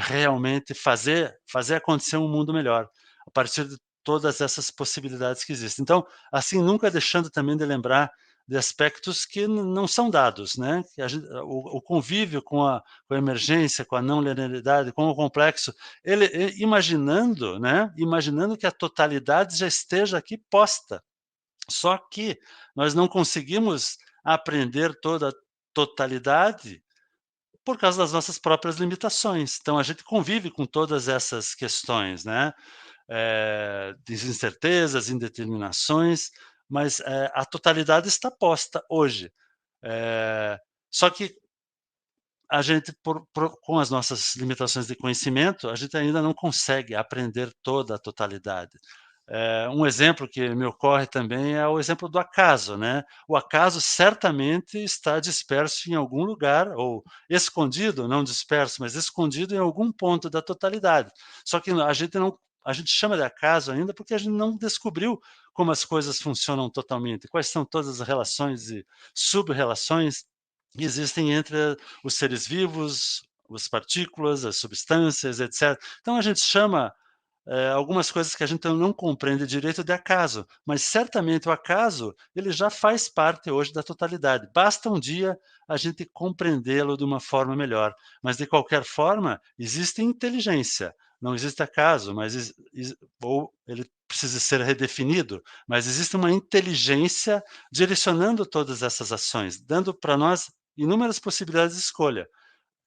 realmente fazer acontecer um mundo melhor. A partir de todas essas possibilidades que existem. Então, assim, nunca deixando também de lembrar de aspectos que não são dados, né, que a gen o convívio com a emergência, com a não linearidade, com o complexo, imaginando, né, imaginando que a totalidade já esteja aqui posta. Só que nós não conseguimos aprender toda a totalidade por causa das nossas próprias limitações. Então a gente convive com todas essas questões, né, de incertezas, indeterminações, mas, a totalidade está posta hoje. Eh, Só que a gente com as nossas limitações de conhecimento, a gente ainda não consegue aprender toda a totalidade. Um exemplo que me ocorre também é o exemplo do acaso, né. O acaso certamente está disperso em algum lugar ou escondido, não disperso, mas escondido em algum ponto da totalidade. Só que a gente chama de acaso ainda, porque a gente não descobriu como as coisas funcionam totalmente, quais são todas as relações e sub-relações que existem entre os seres vivos, as partículas, as substâncias, etc. Então a gente chama algumas coisas que a gente não compreende direito de acaso, mas certamente o acaso, ele já faz parte hoje da totalidade, basta um dia a gente compreendê-lo de uma forma melhor, mas de qualquer forma, existe inteligência, não existe acaso, mas ou ele precisa ser redefinido, mas existe uma inteligência direcionando todas essas ações, dando para nós inúmeras possibilidades de escolha.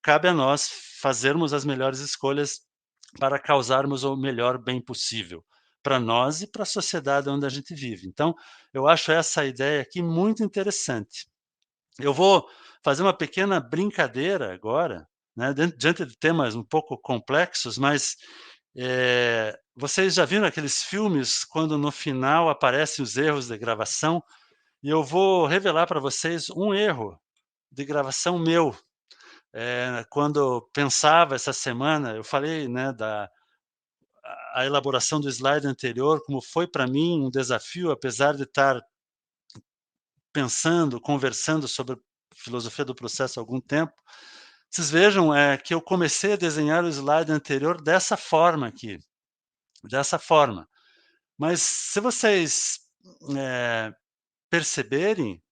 Cabe a nós fazermos as melhores escolhas para causarmos o melhor bem possível, para nós e para a sociedade onde a gente vive. Então, eu acho essa ideia aqui muito interessante. Eu vou fazer uma pequena brincadeira agora, né, diante de temas um pouco complexos, mas, vocês já viram aqueles filmes quando no final aparecem os erros de gravação? E eu vou revelar para vocês um erro de gravação meu. Quando pensava essa semana, eu falei, né, da a elaboração do slide anterior, como foi para mim um desafio, apesar de estar pensando, conversando sobre filosofia do processo há algum tempo, vocês vejam, que eu comecei a desenhar o slide anterior dessa forma aqui, dessa forma. Mas se vocês, eh, perceberem,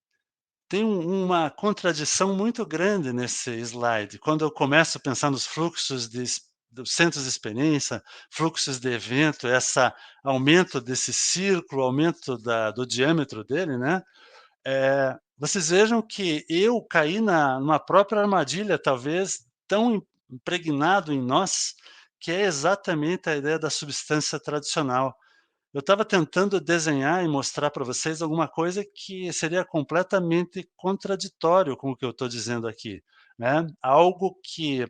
tem uma contradição muito grande nesse slide. Quando eu começo a pensar nos fluxos dos centros de experiência, fluxos de evento, essa aumento desse círculo, aumento do diâmetro dele, né, vocês vejam que eu caí numa própria armadilha, talvez tão impregnado em nós, que é exatamente a ideia da substância tradicional. Eu estava tentando desenhar e mostrar para vocês alguma coisa que seria completamente contraditório com o que eu estou dizendo aqui, né. Algo que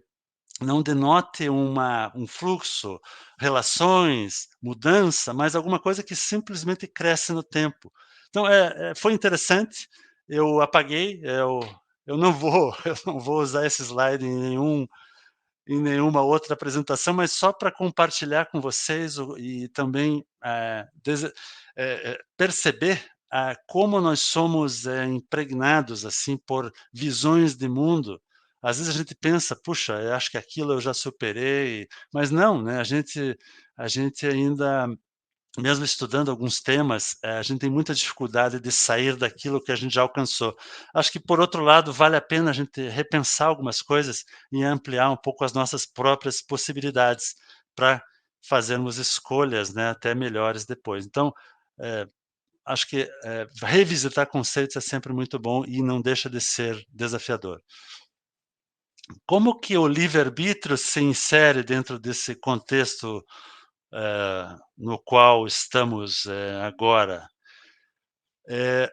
não denote um fluxo, relações, mudança, mas alguma coisa que simplesmente cresce no tempo. Então, foi interessante, eu apaguei, eu não vou eu não vou usar esse slide em nenhuma outra apresentação, mas só para compartilhar com vocês e também perceber como nós somos impregnados assim por visões de mundo. Às vezes a gente pensa, puxa, eu acho que aquilo eu já superei, mas não, né? A gente ainda mesmo estudando alguns temas, a gente tem muita dificuldade de sair daquilo que a gente já alcançou. Acho que, por outro lado, vale a pena a gente repensar algumas coisas e ampliar um pouco as nossas próprias possibilidades para fazermos escolhas, né, até melhores depois. Então, eh, acho que, revisitar conceitos é sempre muito bom e não deixa de ser desafiador. Como que o livre-arbítrio se insere dentro desse contexto no qual estamos, agora? Eh,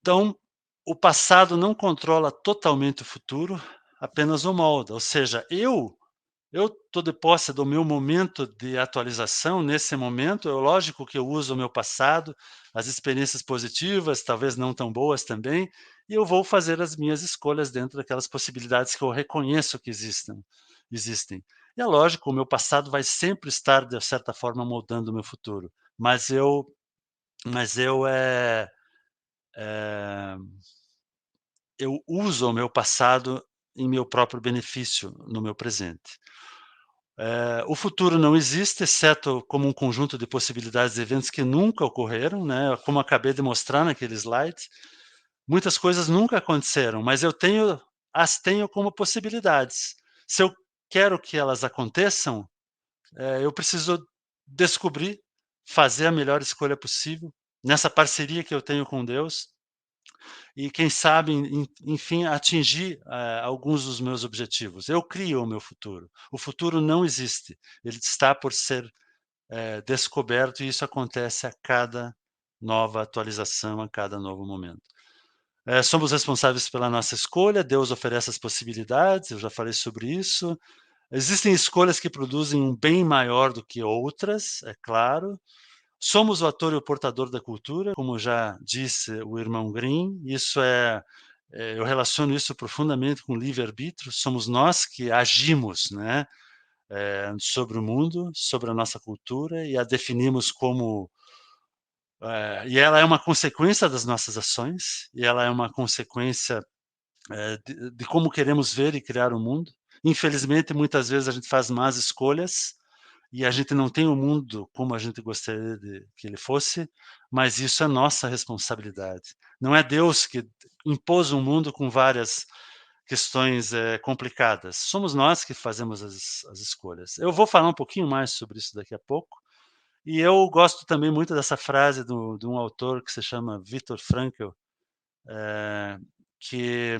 então, o passado não controla totalmente o futuro, apenas o molda, ou seja, eu estou de posse do meu momento de atualização, nesse momento, é lógico que eu uso o meu passado, as experiências positivas, talvez não tão boas também, e eu vou fazer as minhas escolhas dentro daquelas possibilidades que eu reconheço que existem. E é lógico, o meu passado vai sempre estar, de certa forma, moldando o meu futuro, mas eh, eu uso o meu passado em meu próprio benefício, no meu presente. O futuro não existe, exceto como um conjunto de possibilidades de eventos que nunca ocorreram, né, como acabei de mostrar naquele slide. Muitas coisas nunca aconteceram, mas as tenho como possibilidades. Se eu quero que elas aconteçam, eu preciso descobrir, fazer a melhor escolha possível, nessa parceria que eu tenho com Deus, e quem sabe, enfim, atingir, alguns dos meus objetivos. Eu crio o meu futuro. O futuro não existe, ele está por ser, descoberto, e isso acontece a cada nova atualização, a cada novo momento. Somos responsáveis pela nossa escolha, Deus oferece as possibilidades, eu já falei sobre isso. Existem escolhas que produzem um bem maior do que outras, é claro. Somos o ator e o portador da cultura, como já disse o irmão Grimm, isso eu relaciono isso profundamente com o livre-arbítrio, somos nós que agimos, né, sobre o mundo, sobre a nossa cultura e a definimos como e ela é uma consequência das nossas ações, e ela é uma consequência, de como queremos ver e criar o mundo. Infelizmente, muitas vezes a gente faz más escolhas, e a gente não tem o mundo como a gente gostaria de que ele fosse, mas isso é nossa responsabilidade. Não é Deus que impôs um mundo com várias questões, complicadas. Somos nós que fazemos as escolhas. Eu vou falar um pouquinho mais sobre isso daqui a pouco, e eu gosto também muito dessa frase de um autor que se chama Viktor Frankl, eh, que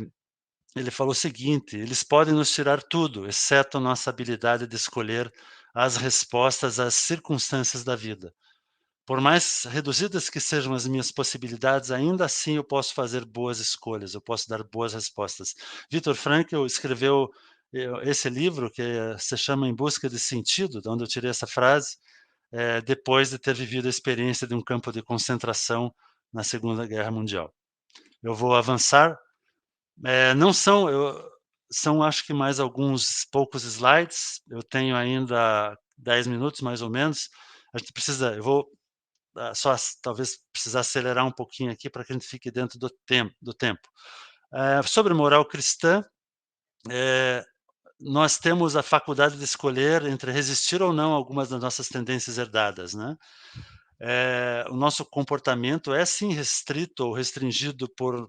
ele falou o seguinte: "Eles podem nos tirar tudo, exceto a nossa habilidade de escolher as respostas às circunstâncias da vida. Por mais reduzidas que sejam as minhas possibilidades, ainda assim eu posso fazer boas escolhas, eu posso dar boas respostas." Viktor Frankl escreveu, esse livro que se chama Em Busca de Sentido, de onde eu tirei essa frase, depois de ter vivido a experiência de um campo de concentração na Segunda Guerra Mundial. Eu vou avançar. Não são são acho que mais alguns poucos slides, eu tenho ainda 10 minutos mais ou menos, a gente precisa eu vou, só talvez precisar acelerar um pouquinho aqui para que a gente fique dentro do tempo. Sobre moral cristã, eh, nós temos a faculdade de escolher entre resistir ou não a algumas das nossas tendências herdadas, né. O nosso comportamento é sim restrito ou restringido por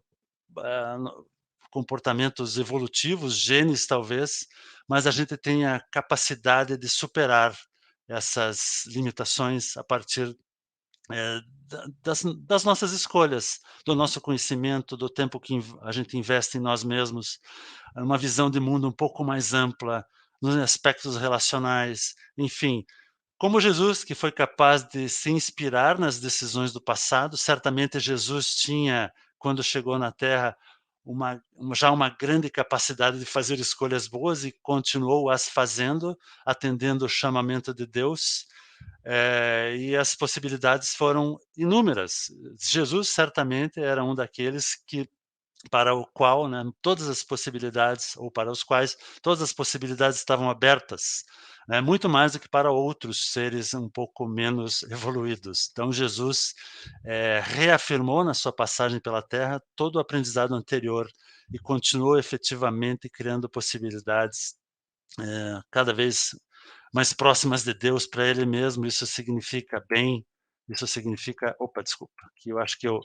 no comportamentos evolutivos, genes talvez, mas a gente tem a capacidade de superar essas limitações a partir, das nossas escolhas, do nosso conhecimento, do tempo que a gente investe em nós mesmos, uma visão de mundo um pouco mais ampla, nos aspectos relacionais, enfim, como Jesus, que foi capaz de se inspirar nas decisões do passado, certamente Jesus tinha, quando chegou na Terra, já uma grande capacidade de fazer escolhas boas e continuou as fazendo, atendendo o chamamento de Deus, e as possibilidades foram inúmeras. Jesus certamente era um daqueles que para o qual, né, todas as possibilidades ou para os quais todas as possibilidades estavam abertas, né, muito mais do que para outros seres um pouco menos evoluídos. Então Jesus, reafirmou na sua passagem pela Terra todo o aprendizado anterior e continuou efetivamente criando possibilidades, cada vez mais próximas de Deus para ele mesmo. Isso significa bem, isso significa opa, desculpa, que eu acho que eu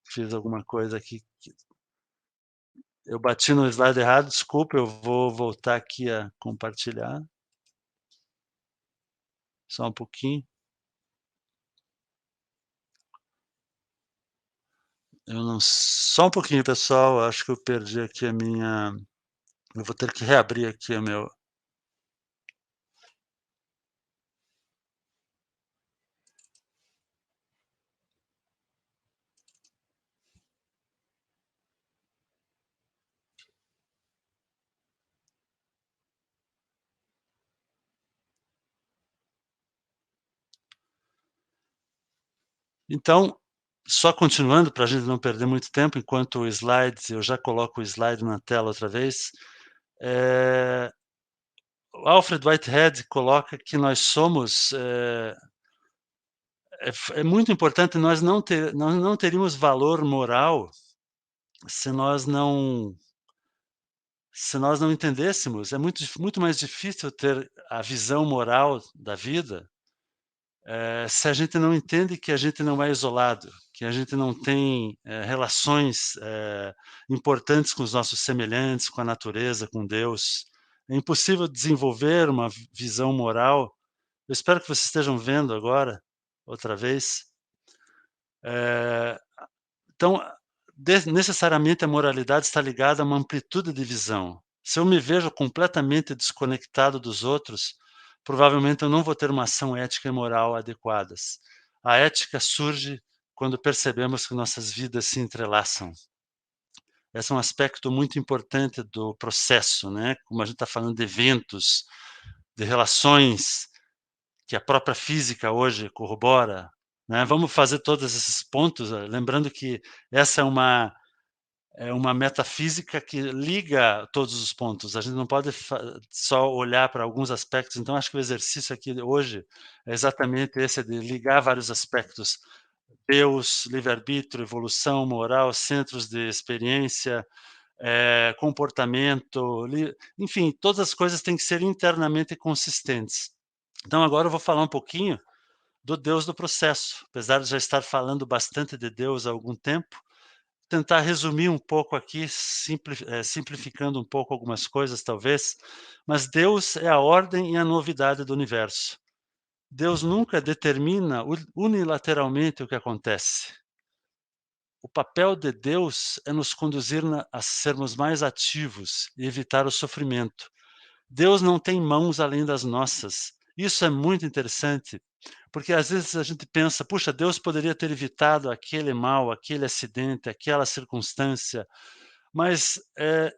fiz alguma coisa aqui. Eu bati no slide errado, desculpa, eu vou voltar aqui a compartilhar, só um pouquinho. Eu não Só um pouquinho, pessoal, acho que eu perdi aqui a minha eu vou ter que reabrir aqui o meu. Então, só continuando para a gente não perder muito tempo, enquanto o slide eu já coloco o slide na tela outra vez, eh, o Alfred Whitehead coloca que nós somos, é muito importante nós não teríamos valor moral se nós não Se nós não entendêssemos, é muito mais difícil ter a visão moral da vida, se a gente não entende que a gente não é isolado, que a gente não tem, relações, importantes com os nossos semelhantes, com a natureza, com Deus. É impossível desenvolver uma visão moral. Eu espero que vocês estejam vendo agora, outra vez. Eh, então, necessariamente a moralidade está ligada a uma amplitude de visão. Se eu me vejo completamente desconectado dos outros, provavelmente eu não vou ter uma ação ética e moral adequadas. A ética surge quando percebemos que nossas vidas se entrelaçam. Esse é um aspecto muito importante do processo, né? Como a gente está falando de eventos, de relações, que a própria física hoje corrobora, né. Vamos fazer todos esses pontos, lembrando que essa é uma metafísica que liga todos os pontos, a gente não pode só olhar para alguns aspectos, então acho que o exercício aqui hoje é exatamente esse de ligar vários aspectos, Deus, livre-arbítrio, evolução, moral, centros de experiência, comportamento, enfim, todas as coisas têm que ser internamente consistentes. Então agora eu vou falar um pouquinho do Deus do processo. Apesar de já estar falando bastante de Deus há algum tempo, tentar resumir um pouco aqui, simplificando um pouco algumas coisas talvez, mas Deus é a ordem e a novidade do universo. Deus nunca determina unilateralmente o que acontece. O papel de Deus é nos conduzir a sermos mais ativos e evitar o sofrimento. Deus não tem mãos além das nossas. Isso é muito interessante, porque às vezes a gente pensa: "Puxa, Deus poderia ter evitado aquele mal, aquele acidente, aquela circunstância", mas,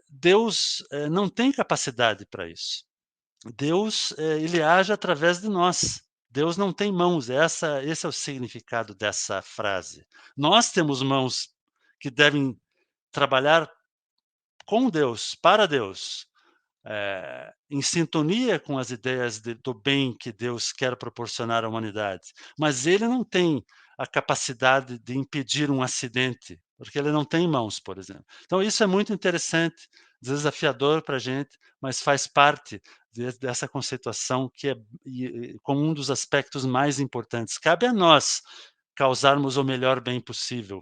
Deus, não tem capacidade para isso. Deus, ele age através de nós. Deus não tem mãos, esse é o significado dessa frase. Nós temos mãos que devem trabalhar com Deus, para Deus, em sintonia com as ideias do bem que Deus quer proporcionar à humanidade. Mas ele não tem a capacidade de impedir um acidente, porque ele não tem mãos, por exemplo. Então isso é muito interessante, desafiador para a gente, mas faz parte dessa conceituação que é como um dos aspectos mais importantes. Cabe a nós causarmos o melhor bem possível,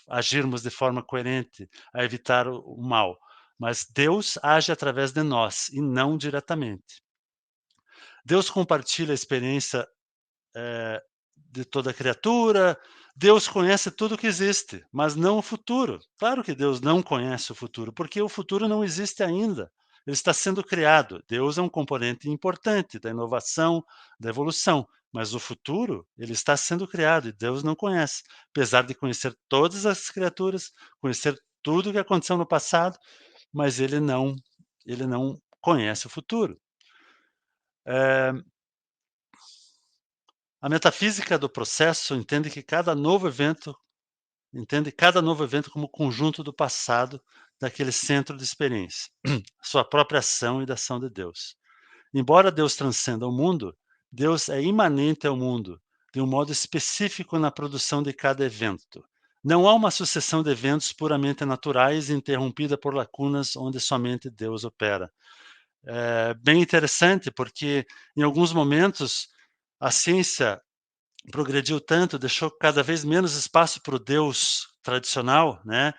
agirmos de forma coerente a evitar o mal, mas Deus age através de nós e não diretamente. Deus compartilha a experiência, de toda criatura, Deus conhece tudo que existe, mas não o futuro. Claro que Deus não conhece o futuro, porque o futuro não existe ainda, ele está sendo criado. Deus é um componente importante da inovação, da evolução, mas o futuro, ele está sendo criado e Deus não conhece, apesar de conhecer todas as criaturas, conhecer tudo o que aconteceu no passado, mas ele não conhece o futuro. Eh, a metafísica do processo entende cada novo evento como conjunto do passado daquele centro de experiência, sua própria ação e da ação de Deus. Embora Deus transcenda o mundo, Deus é imanente ao mundo, de um modo específico na produção de cada evento. Não há uma sucessão de eventos puramente naturais interrompida por lacunas onde somente Deus opera. É bem interessante, porque em alguns momentos a ciência progrediu tanto, deixou cada vez menos espaço para o Deus tradicional, né,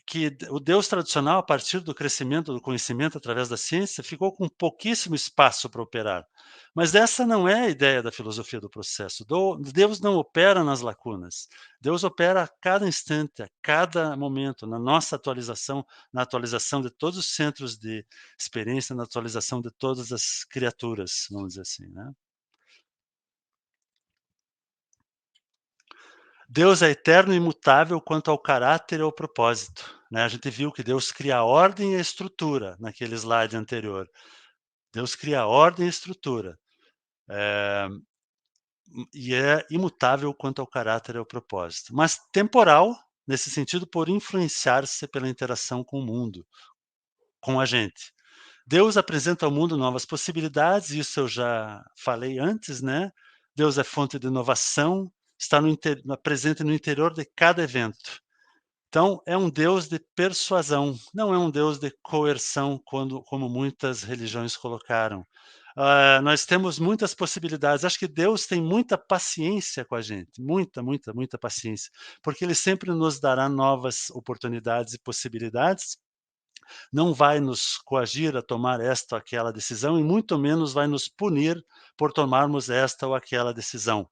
que o Deus tradicional, a partir do crescimento do conhecimento através da ciência, ficou com pouquíssimo espaço para operar. Mas essa não é a ideia da filosofia do processo. Deus não opera nas lacunas. Deus opera a cada instante, a cada momento, na nossa atualização, na atualização de todos os centros de experiência, na atualização de todas as criaturas, vamos dizer assim, né. Deus é eterno e imutável quanto ao caráter e ao propósito, né, a gente viu que Deus cria a ordem e a estrutura naquele slide anterior. Deus cria a ordem e a estrutura, eh, e é imutável quanto ao caráter e ao propósito, mas temporal, nesse sentido, por influenciar-se pela interação com o mundo, com a gente. Deus apresenta ao mundo novas possibilidades, isso eu já falei antes, né. Deus é fonte de inovação, está presente no interior de cada evento. Então, é um Deus de persuasão, não é um Deus de coerção, como muitas religiões colocaram. Nós temos muitas possibilidades, acho que Deus tem muita paciência com a gente, muita, muita, muita paciência, porque Ele sempre nos dará novas oportunidades e possibilidades, não vai nos coagir a tomar esta ou aquela decisão e muito menos vai nos punir por tomarmos esta ou aquela decisão.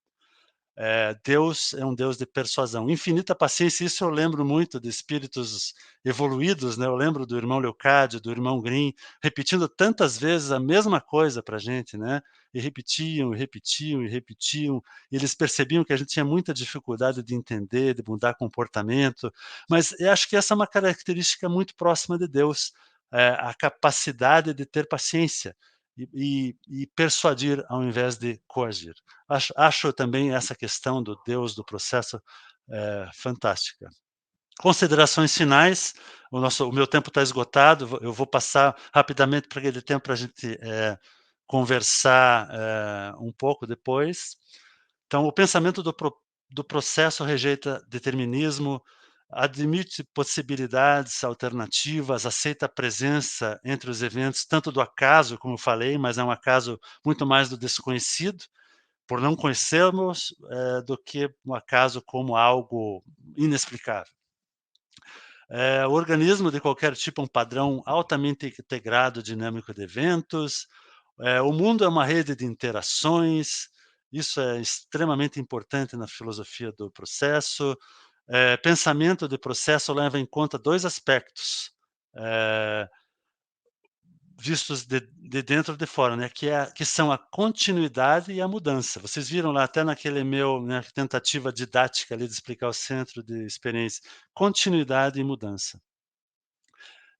Deus é um Deus de persuasão, infinita paciência, isso eu lembro muito de espíritos evoluídos, né, eu lembro do irmão Leocádio, do irmão Grimm, repetindo tantas vezes a mesma coisa para a gente, né, e repetiam, e repetiam, e repetiam, e eles percebiam que a gente tinha muita dificuldade de entender, de mudar comportamento, mas eu acho que essa é uma característica muito próxima de Deus, a capacidade de ter paciência, e persuadir ao invés de coagir. Acho também essa questão do Deus do processo, fantástica. Considerações finais, o meu tempo está esgotado, eu vou passar rapidamente para aquele tempo para a gente, conversar, um pouco depois. Então, o pensamento do processo rejeita determinismo, admite possibilidades alternativas, aceita a presença entre os eventos, tanto do acaso, como eu falei, mas é um acaso muito mais do desconhecido, por não conhecermos, do que um acaso como algo inexplicável. O organismo de qualquer tipo é um padrão altamente integrado, dinâmico de eventos. O mundo é uma rede de interações, isso é extremamente importante na filosofia do processo. Pensamento de processo leva em conta 2 aspectos, eh, vistos de dentro de fora, né, que são a continuidade e a mudança. Vocês viram lá até naquele meu, né, tentativa didática ali de explicar o centro de experiência, continuidade e mudança.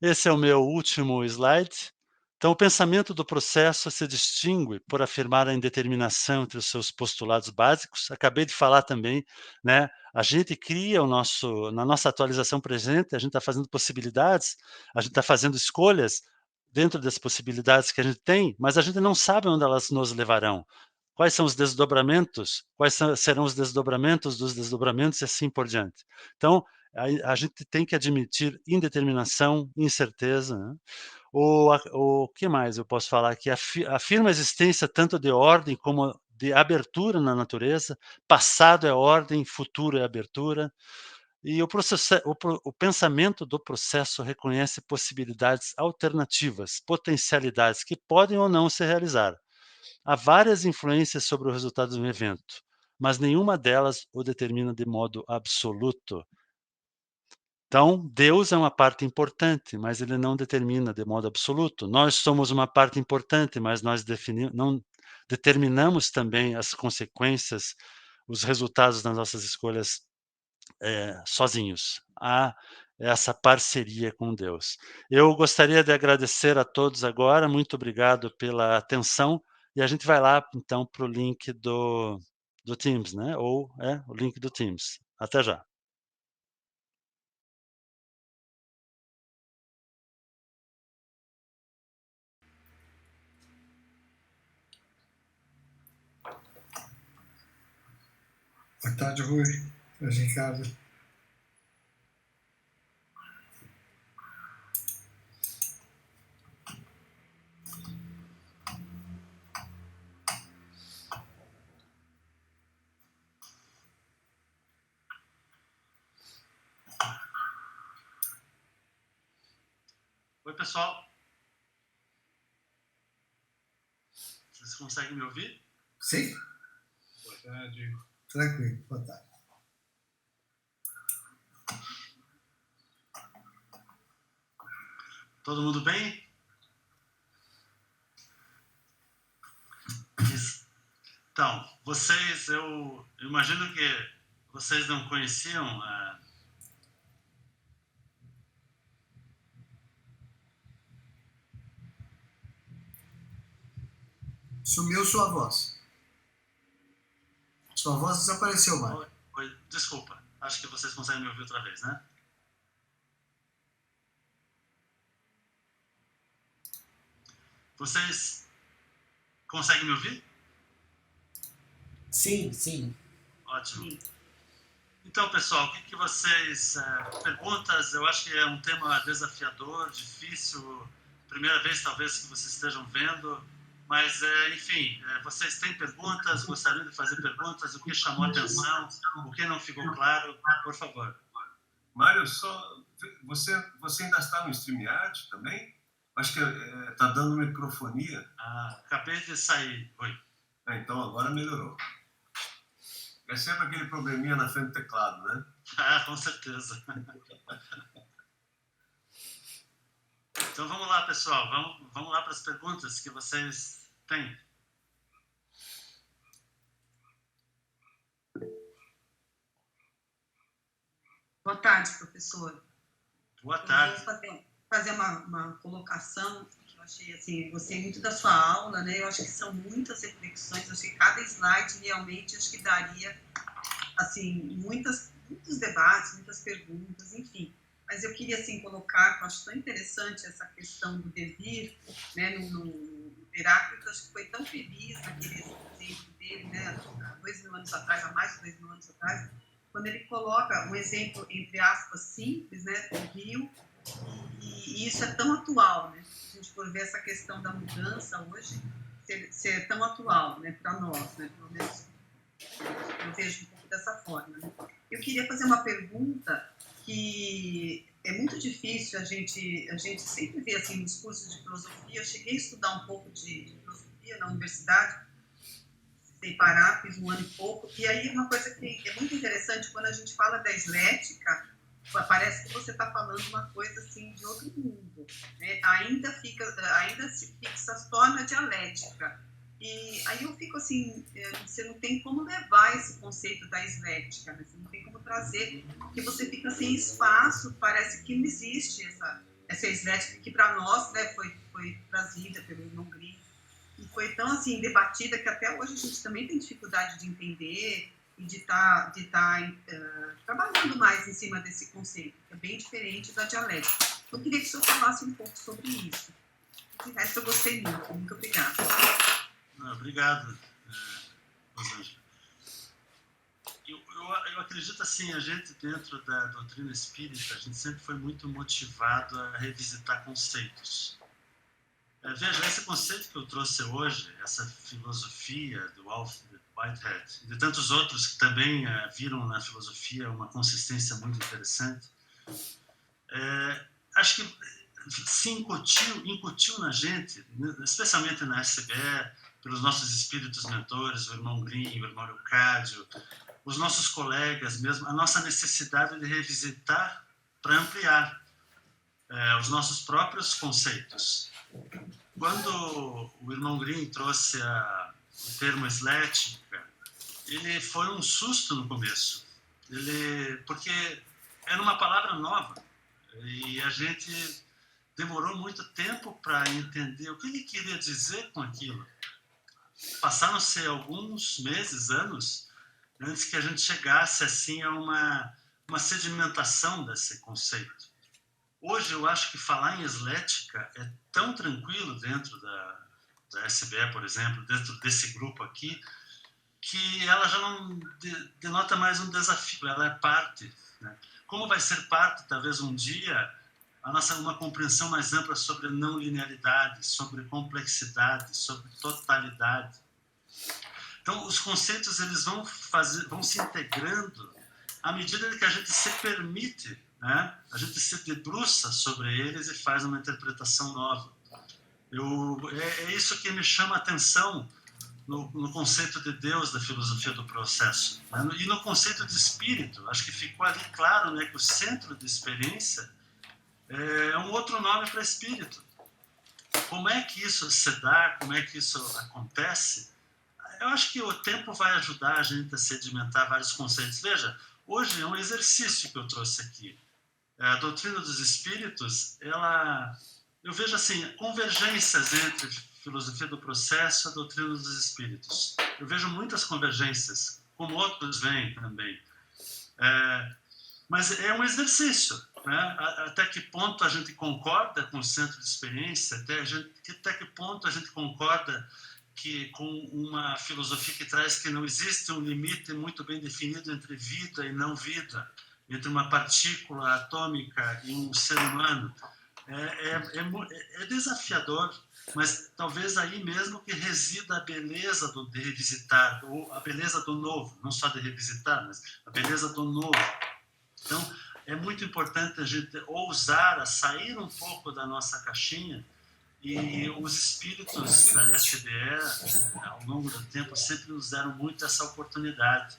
Esse é o meu último slide. Então, o pensamento do processo se distingue por afirmar a indeterminação entre os seus postulados básicos. Acabei de falar também, né? A gente cria na nossa atualização presente, a gente está fazendo possibilidades, a gente está fazendo escolhas dentro das possibilidades que a gente tem, mas a gente não sabe onde elas nos levarão. Quais são os desdobramentos? Serão os desdobramentos dos desdobramentos e assim por diante. Então, a gente tem que admitir indeterminação, incerteza, né? O que mais eu posso falar aqui? Afirma a existência tanto de ordem como de abertura na natureza, passado é ordem, futuro é abertura, e o pensamento do processo reconhece possibilidades alternativas, potencialidades que podem ou não se realizar. Há várias influências sobre o resultado de um evento, mas nenhuma delas o determina de modo absoluto. Então, Deus é uma parte importante, mas ele não determina de modo absoluto. Nós somos uma parte importante, mas nós não determinamos também as consequências, os resultados das nossas escolhas, sozinhos. Há essa parceria com Deus. Eu gostaria de agradecer a todos agora, muito obrigado pela atenção, e a gente vai lá então para o link do Teams, né, o link do Teams. Até já. Boa tarde, Rui. Ricardo. Oi, pessoal. Vocês conseguem me ouvir? Sim? Boa tarde. Tranquilo, boa tarde. Todo mundo bem? Então, eu imagino que vocês não conheciam. Sumiu sua voz. Sua voz desapareceu, Mário. Desculpa, acho que vocês conseguem me ouvir outra vez, né? Vocês conseguem me ouvir? Sim, sim. Ótimo. Então, pessoal, o que vocês... perguntas, eu acho que é um tema desafiador, difícil, primeira vez talvez que vocês estejam vendo, mas, enfim, vocês têm perguntas, gostariam de fazer perguntas, o que chamou a atenção, o que não ficou claro, por favor. Mário, você ainda está no StreamYard também? Acho que está dando microfonia. Acabei de sair. Oi. Então agora melhorou. É sempre aquele probleminha na frente do teclado, né? Com certeza. Então vamos lá, pessoal. Vamos lá para as perguntas que vocês têm. Boa tarde, professor. Boa tarde. Eu vou fazer uma colocação que eu achei, assim, gostei muito da sua aula, né? Eu acho que são muitas reflexões, acho que cada slide realmente acho que daria, assim, muitos debates, muitas perguntas, enfim. Mas eu queria, assim, colocar, que eu acho tão interessante essa questão do devir, né? No Heráclito, acho que foi tão feliz naquele exemplo dele, né? Há 2.000 anos atrás, há mais de 2.000 anos atrás, quando ele coloca um exemplo, entre aspas, simples, né, do rio, e isso é tão atual, né? Se a gente for ver essa questão da mudança hoje, ser tão atual, né, para nós, né? Pelo menos eu vejo um pouco dessa forma, né? Eu queria fazer uma pergunta que é muito difícil a gente sempre vê, assim, nos cursos de filosofia. Eu cheguei a estudar um pouco de filosofia na universidade, sem parar, fiz 1 ano e pouco, e aí uma coisa que é muito interessante, quando a gente fala da eslética, parece que você está falando uma coisa assim de outro mundo, né? Ainda se fixa, se torna dialética, e aí eu fico assim, você não tem como levar esse conceito da eslética, né? Você não tem como trazer, porque você fica sem espaço, parece que não existe essa eslética que para nós, né, foi trazida pelo irmão Grimm, e foi tão assim debatida que até hoje a gente também tem dificuldade de entender e de tá, trabalhando mais em cima desse conceito, que é bem diferente da dialética. Eu queria que o senhor falasse um pouco sobre isso. De resto, eu gostei muito. Muito obrigada. Obrigado, Rosângela. Eu acredito assim, a gente dentro da doutrina espírita, a gente sempre foi muito motivado a revisitar conceitos. Veja, esse conceito que eu trouxe hoje, essa filosofia do Alfred Whitehead, e de tantos outros que também viram na filosofia uma consistência muito interessante, acho que se incutiu na gente, especialmente na SBE, pelos nossos espíritos mentores, o irmão Grimm, o irmão Leocádio, os nossos colegas mesmo, a nossa necessidade de revisitar para ampliar os nossos próprios conceitos. Quando o irmão Grimm trouxe o termo eslética, ele foi um susto no começo, porque era uma palavra nova e a gente demorou muito tempo para entender o que ele queria dizer com aquilo. Passaram-se alguns meses, anos, antes que a gente chegasse assim a uma sedimentação desse conceito. Hoje eu acho que falar em eslética é tão tranquilo dentro da SBE, por exemplo, dentro desse grupo aqui, que ela já não denota mais um desafio, ela é parte, né? Como vai ser parte, talvez um dia, uma compreensão mais ampla sobre não linearidade, sobre complexidade, sobre totalidade. Então, os conceitos eles vão se integrando à medida que a gente se permite, né? A gente se debruça sobre eles e faz uma interpretação nova. É isso que me chama a atenção no conceito de Deus da filosofia do processo, né? E no conceito de espírito. Acho que ficou ali claro, né, que o centro de experiência é um outro nome para espírito. Como é que isso se dá? Como é que isso acontece? Eu acho que o tempo vai ajudar a gente a sedimentar vários conceitos. Veja, hoje é um exercício que eu trouxe aqui. A doutrina dos espíritos, eu vejo assim, convergências entre filosofia do processo e a doutrina dos espíritos. Eu vejo muitas convergências, como outros veem também. Mas é um exercício, né? Até que ponto a gente concorda com o centro de experiência, até que ponto a gente concorda que com uma filosofia que traz que não existe um limite muito bem definido entre vida e não vida, entre uma partícula atômica e um ser humano. É desafiador, mas talvez aí mesmo que resida a beleza de revisitar, ou a beleza do novo, não só de revisitar, mas a beleza do novo. Então, é muito importante a gente ousar a sair um pouco da nossa caixinha, e os espíritos da SBE, ao longo do tempo, sempre nos deram muito essa oportunidade.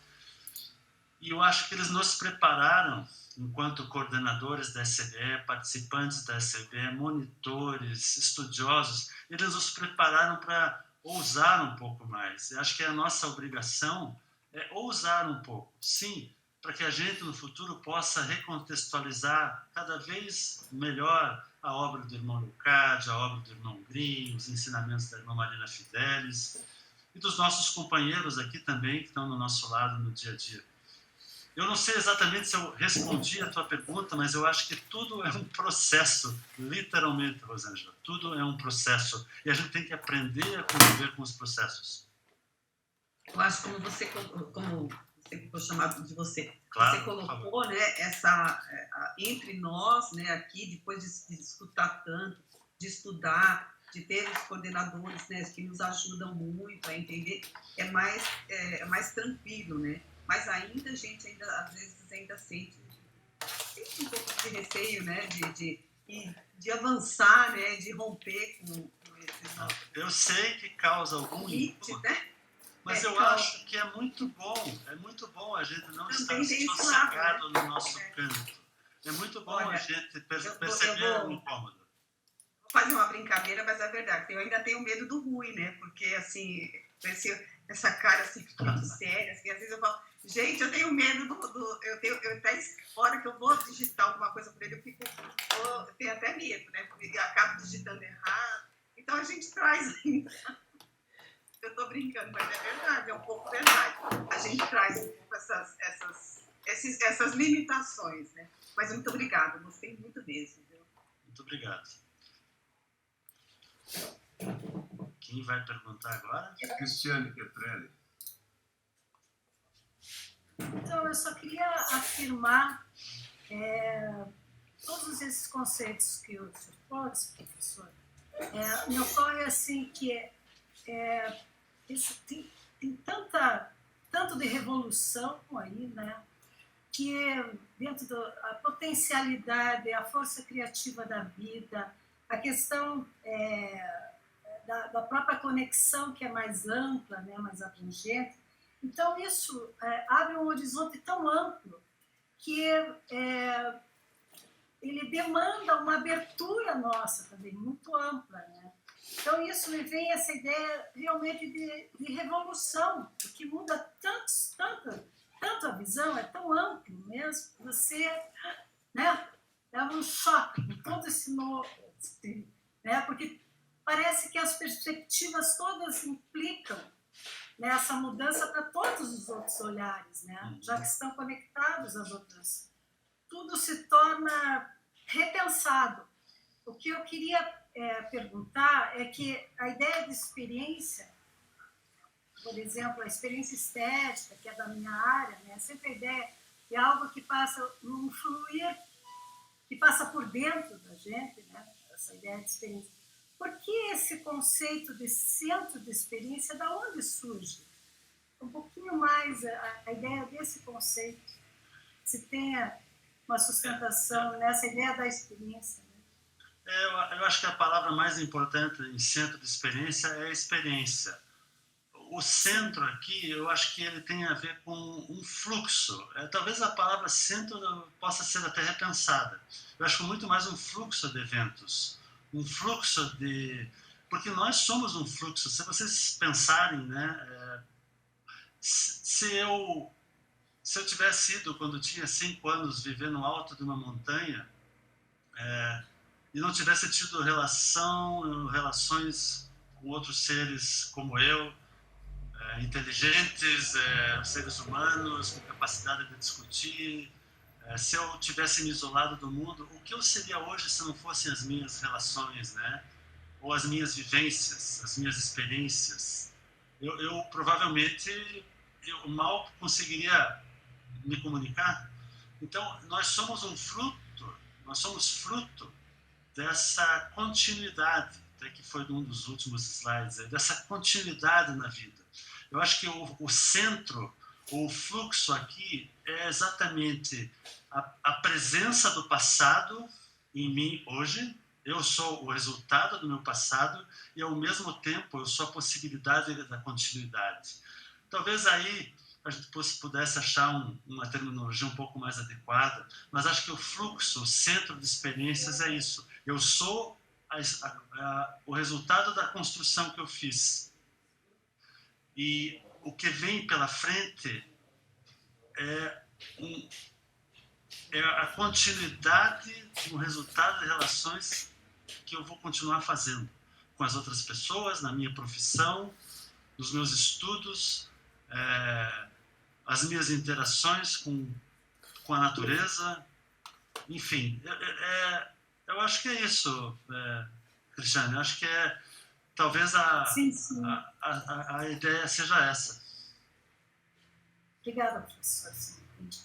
E eu acho que eles nos prepararam, enquanto coordenadores da SBE, participantes da SBE, monitores, estudiosos, eles nos prepararam para ousar um pouco mais. Eu acho que a nossa obrigação é ousar um pouco, sim, para que a gente no futuro possa recontextualizar cada vez melhor a obra do irmão Leocádio, a obra do irmão Grimm, os ensinamentos da irmã Marina Fidelis e dos nossos companheiros aqui também, que estão no nosso lado no dia a dia. Eu não sei exatamente se eu respondi a tua pergunta, mas eu acho que tudo é um processo, literalmente, Rosângela. Tudo é um processo. E a gente tem que aprender a conviver com os processos. Eu acho que como você foi chamado de você, claro, você colocou, né, entre nós, né, aqui, depois de escutar tanto, de estudar, de ter os coordenadores, né, que nos ajudam muito a entender, é mais tranquilo, né? Mas ainda a gente às vezes ainda sente um pouco de receio, né, de avançar, né, de romper com esses... Eu sei que causa algum limite, né? Mas eu acho que é muito bom a gente não estar sossegado no nosso canto. É muito bom a gente perceber o incômodo. Vou fazer uma brincadeira, mas é verdade. Eu ainda tenho medo do ruim, né? Porque, assim, essa cara assim, muito séria, assim, às vezes eu falo, gente, eu tenho medo eu até hora que eu vou digitar alguma coisa por ele, eu tenho até medo, né? Porque eu acabo digitando errado. Então a gente traz ainda. Eu estou brincando, mas é verdade, é um pouco verdade. A gente traz um pouco essas limitações, né? Mas muito obrigada, gostei muito mesmo. Viu? Muito obrigado. Quem vai perguntar agora? Cristiane Petrelli. Então, eu só queria afirmar todos esses conceitos que o senhor pode, professor. Me ocorre assim que isso tem tanto de revolução aí, né? Que dentro da potencialidade, a força criativa da vida, a questão da própria conexão que é mais ampla, né? Mais abrangente. Então, isso abre um horizonte tão amplo que ele demanda uma abertura nossa também, muito ampla, né? Então, isso me vem essa ideia realmente de revolução, porque muda tanto a visão, é tão amplo mesmo, que você, né, leva um choque com todo esse novo, né? Porque parece que as perspectivas todas implicam nessa mudança para todos os outros olhares, né? Já que estão conectados às outras. Tudo se torna repensado. O que eu queria perguntar é que a ideia de experiência, por exemplo, a experiência estética, que é da minha área, né? Sempre a ideia de algo que passa num fluir, que passa por dentro da gente, né? Essa ideia de experiência. Por que esse conceito de centro de experiência, da onde surge? Um pouquinho mais a ideia desse conceito, se tenha uma sustentação nessa ideia da experiência. Né? Eu acho que a palavra mais importante em centro de experiência é a experiência. O centro aqui, eu acho que ele tem a ver com um fluxo. Talvez a palavra centro possa ser até repensada. Eu acho que muito mais um fluxo de eventos. Um fluxo de... Porque nós somos um fluxo. Se vocês pensarem, né? Se eu tivesse ido, quando tinha 5 anos, viver no alto de uma montanha e não tivesse tido relações com outros seres como eu, inteligentes, seres humanos, com capacidade de discutir, se eu tivesse me isolado do mundo, o que eu seria hoje se não fossem as minhas relações, né? Ou as minhas vivências, as minhas experiências? eu provavelmente eu mal conseguiria me comunicar. Então, nós somos fruto dessa continuidade, até que foi um dos últimos slides, dessa continuidade na vida. Eu acho que o centro, o fluxo aqui é exatamente a presença do passado em mim hoje. Eu sou o resultado do meu passado e, ao mesmo tempo, eu sou a possibilidade da continuidade. Talvez aí a gente pudesse achar uma terminologia um pouco mais adequada, mas acho que o fluxo, o centro de experiências é isso. Eu sou o resultado da construção que eu fiz. E o que vem pela frente é a continuidade de um resultado de relações que eu vou continuar fazendo com as outras pessoas, na minha profissão, nos meus estudos, as minhas interações com a natureza, enfim. Eu acho que é isso, Cristiane. Eu acho que talvez Sim, sim. a ideia seja essa. Obrigada, professor. Sim, entendi.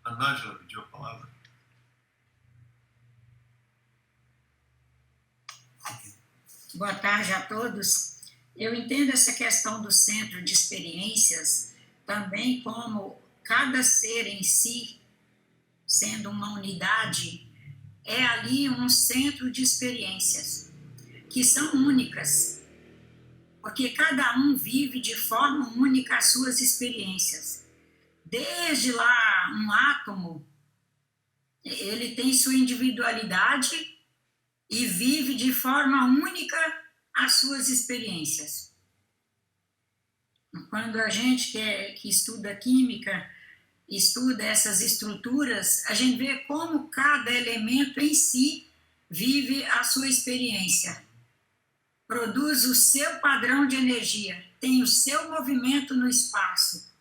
A Nájila pediu a palavra. Boa tarde a todos. Eu entendo essa questão do centro de experiências também como cada ser em si, sendo uma unidade, é ali um centro de experiências que são únicas, porque cada um vive de forma única as suas experiências. Desde lá, um átomo, ele tem sua individualidade e vive de forma única as suas experiências. Quando a gente que estuda química, estuda essas estruturas, a gente vê como cada elemento em si vive a sua experiência, produz o seu padrão de energia, tem o seu movimento no espaço,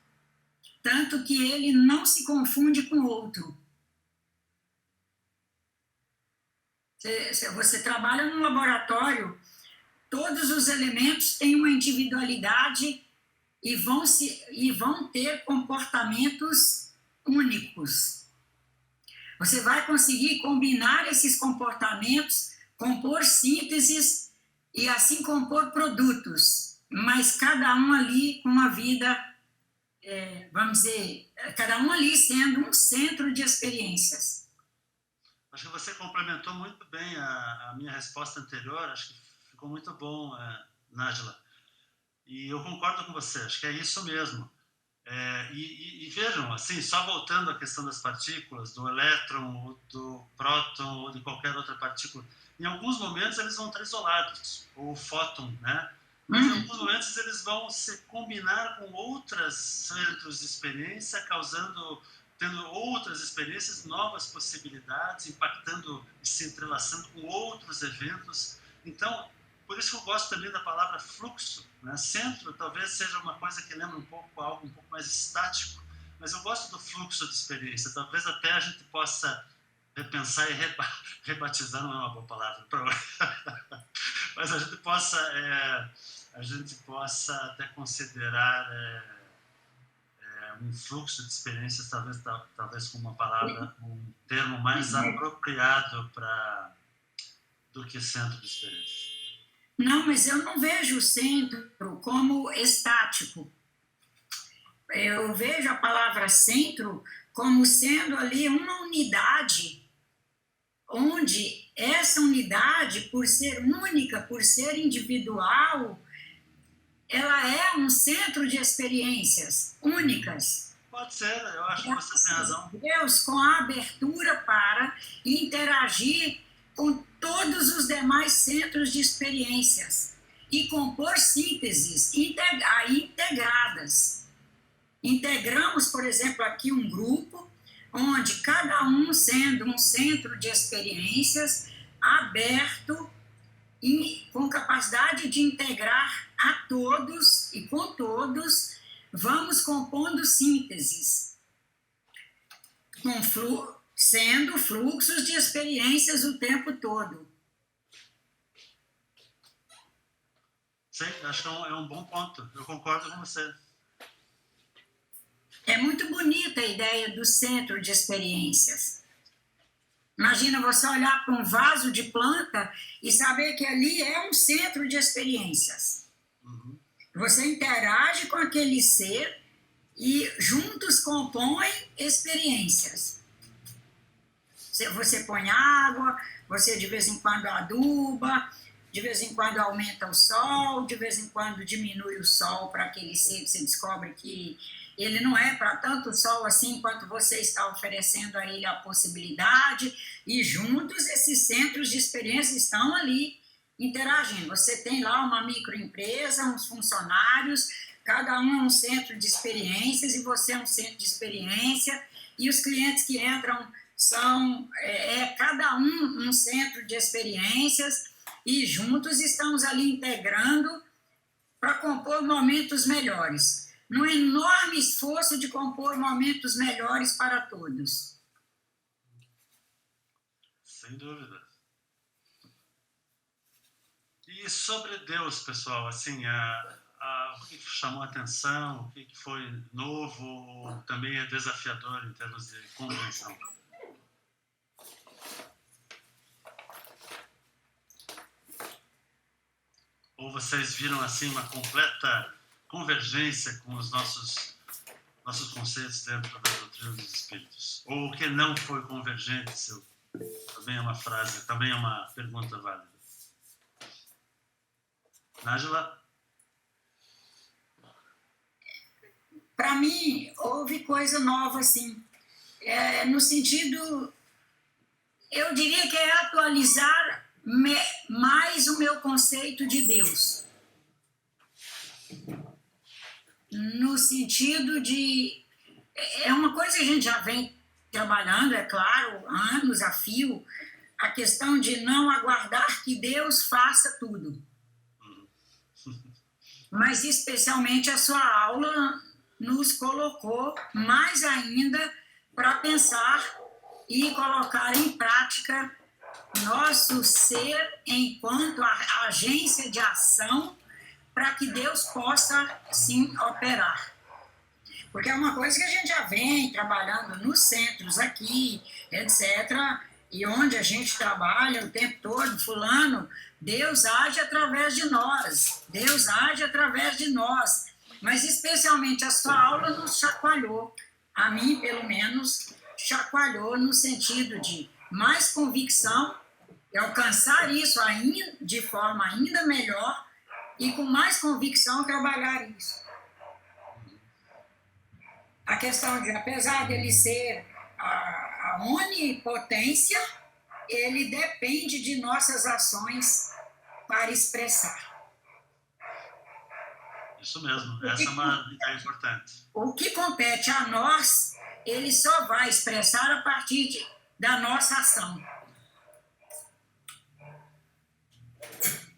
tanto que ele não se confunde com o outro. Você trabalha num laboratório, todos os elementos têm uma individualidade e vão ter comportamentos únicos. Você vai conseguir combinar esses comportamentos, compor sínteses e assim compor produtos, mas cada um ali com uma vida, vamos dizer, cada um ali sendo um centro de experiências. Acho que você complementou muito bem a minha resposta anterior, acho que ficou muito bom, Nájila. E eu concordo com você, acho que é isso mesmo. E vejam, assim, só voltando à questão das partículas, do elétron, ou do próton, ou de qualquer outra partícula, em alguns momentos eles vão estar isolados, ou o fóton, né? Mas em alguns momentos eles vão se combinar com outros centros de experiência, tendo outras experiências, novas possibilidades, impactando e se entrelaçando com outros eventos. Então, por isso que eu gosto também da palavra fluxo, né? Centro talvez seja uma coisa que lembra algo um pouco mais estático, mas eu gosto do fluxo de experiência. Talvez até a gente possa repensar e rebatizar, não é uma boa palavra, mas a gente possa até considerar um fluxo de experiências, talvez com uma palavra, um termo mais apropriado do que centro de experiência. Não, mas eu não vejo o centro como estático. Eu vejo a palavra centro como sendo ali uma unidade, onde essa unidade, por ser única, por ser individual, ela é um centro de experiências únicas. Pode ser, eu acho que você tem razão. Deus, com a abertura para interagir com todos os demais centros de experiências e compor sínteses integradas. Integramos, por exemplo, aqui um grupo, onde cada um sendo um centro de experiências aberto e com capacidade de integrar a todos e com todos, vamos compondo sínteses, sendo fluxos de experiências o tempo todo. Sim, acho que é um bom ponto. Eu concordo com você. É muito bonita a ideia do centro de experiências. Imagina você olhar para um vaso de planta e saber que ali é um centro de experiências. Uhum. Você interage com aquele ser e juntos compõem experiências. Você põe água, você de vez em quando aduba, de vez em quando aumenta o sol, de vez em quando diminui o sol para aquele ser que você descobre que ele não é para tanto sol assim quanto você está oferecendo a ele a possibilidade, e juntos esses centros de experiência estão ali interagindo. Você tem lá uma microempresa, uns funcionários, cada um é um centro de experiências e você é um centro de experiência, e os clientes que entram são cada um centro de experiências, e juntos estamos ali integrando para compor momentos melhores, num enorme esforço de compor momentos melhores para todos. Sem dúvida. E sobre Deus, pessoal, assim, o que chamou a atenção, o que foi novo, ou também é desafiador em termos de compreensão? Ou vocês viram assim uma completa convergência com os nossos conceitos dentro da doutrina dos espíritos? Ou o que não foi convergente? Também é uma frase, também é uma pergunta válida. Nájila? Para mim, houve coisa nova, assim, no sentido, eu diria que é atualizar mais o meu conceito de Deus. No sentido de... É uma coisa que a gente já vem trabalhando, é claro, há anos a fio, a questão de não aguardar que Deus faça tudo. Mas, especialmente, a sua aula nos colocou mais ainda para pensar e colocar em prática nosso ser enquanto agência de ação para que Deus possa, sim, operar. Porque é uma coisa que a gente já vem trabalhando nos centros aqui, etc., e onde a gente trabalha o tempo todo, fulano, Deus age através de nós, Deus age através de nós. Mas, especialmente, a sua aula nos chacoalhou, a mim, pelo menos, chacoalhou no sentido de mais convicção e alcançar isso ainda, de forma ainda melhor, e com mais convicção trabalhar isso. A questão de, apesar dele ser a onipotência, ele depende de nossas ações para expressar. Isso mesmo, essa é uma ideia importante. O que compete a nós, ele só vai expressar a partir da nossa ação.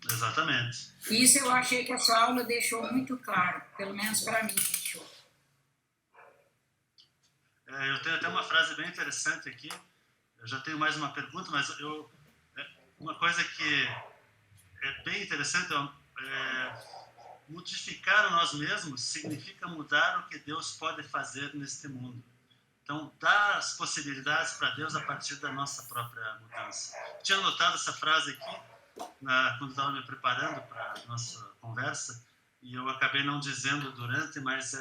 Exatamente. Isso eu achei que a sua aula deixou muito claro, pelo menos para mim deixou. Eu tenho até uma frase bem interessante aqui. Eu já tenho mais uma pergunta, mas uma coisa que é bem interessante modificar a nós mesmos significa mudar o que Deus pode fazer neste mundo. Então, dar as possibilidades para Deus a partir da nossa própria mudança. Eu tinha anotado essa frase aqui quando estava me preparando para a nossa conversa, e eu acabei não dizendo durante, mas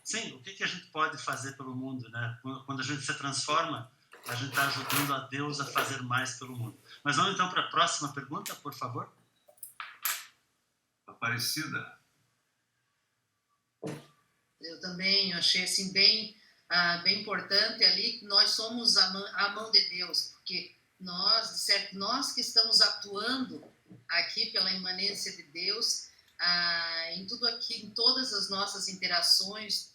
sim, o que a gente pode fazer pelo mundo, né? Quando a gente se transforma, a gente está ajudando a Deus a fazer mais pelo mundo. Mas vamos então para a próxima pergunta, por favor. Aparecida. Eu também achei assim bem importante ali que nós somos a mão de Deus, porque nós que estamos atuando aqui pela imanência de Deus, em tudo aqui, em todas as nossas interações,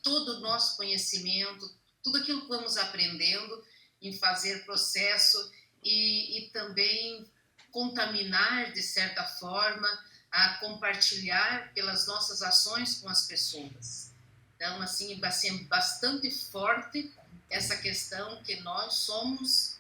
todo o nosso conhecimento, tudo aquilo que vamos aprendendo em fazer processo e também contaminar de certa forma, a compartilhar pelas nossas ações com as pessoas. Então, assim, vai ser bastante forte essa questão que nós somos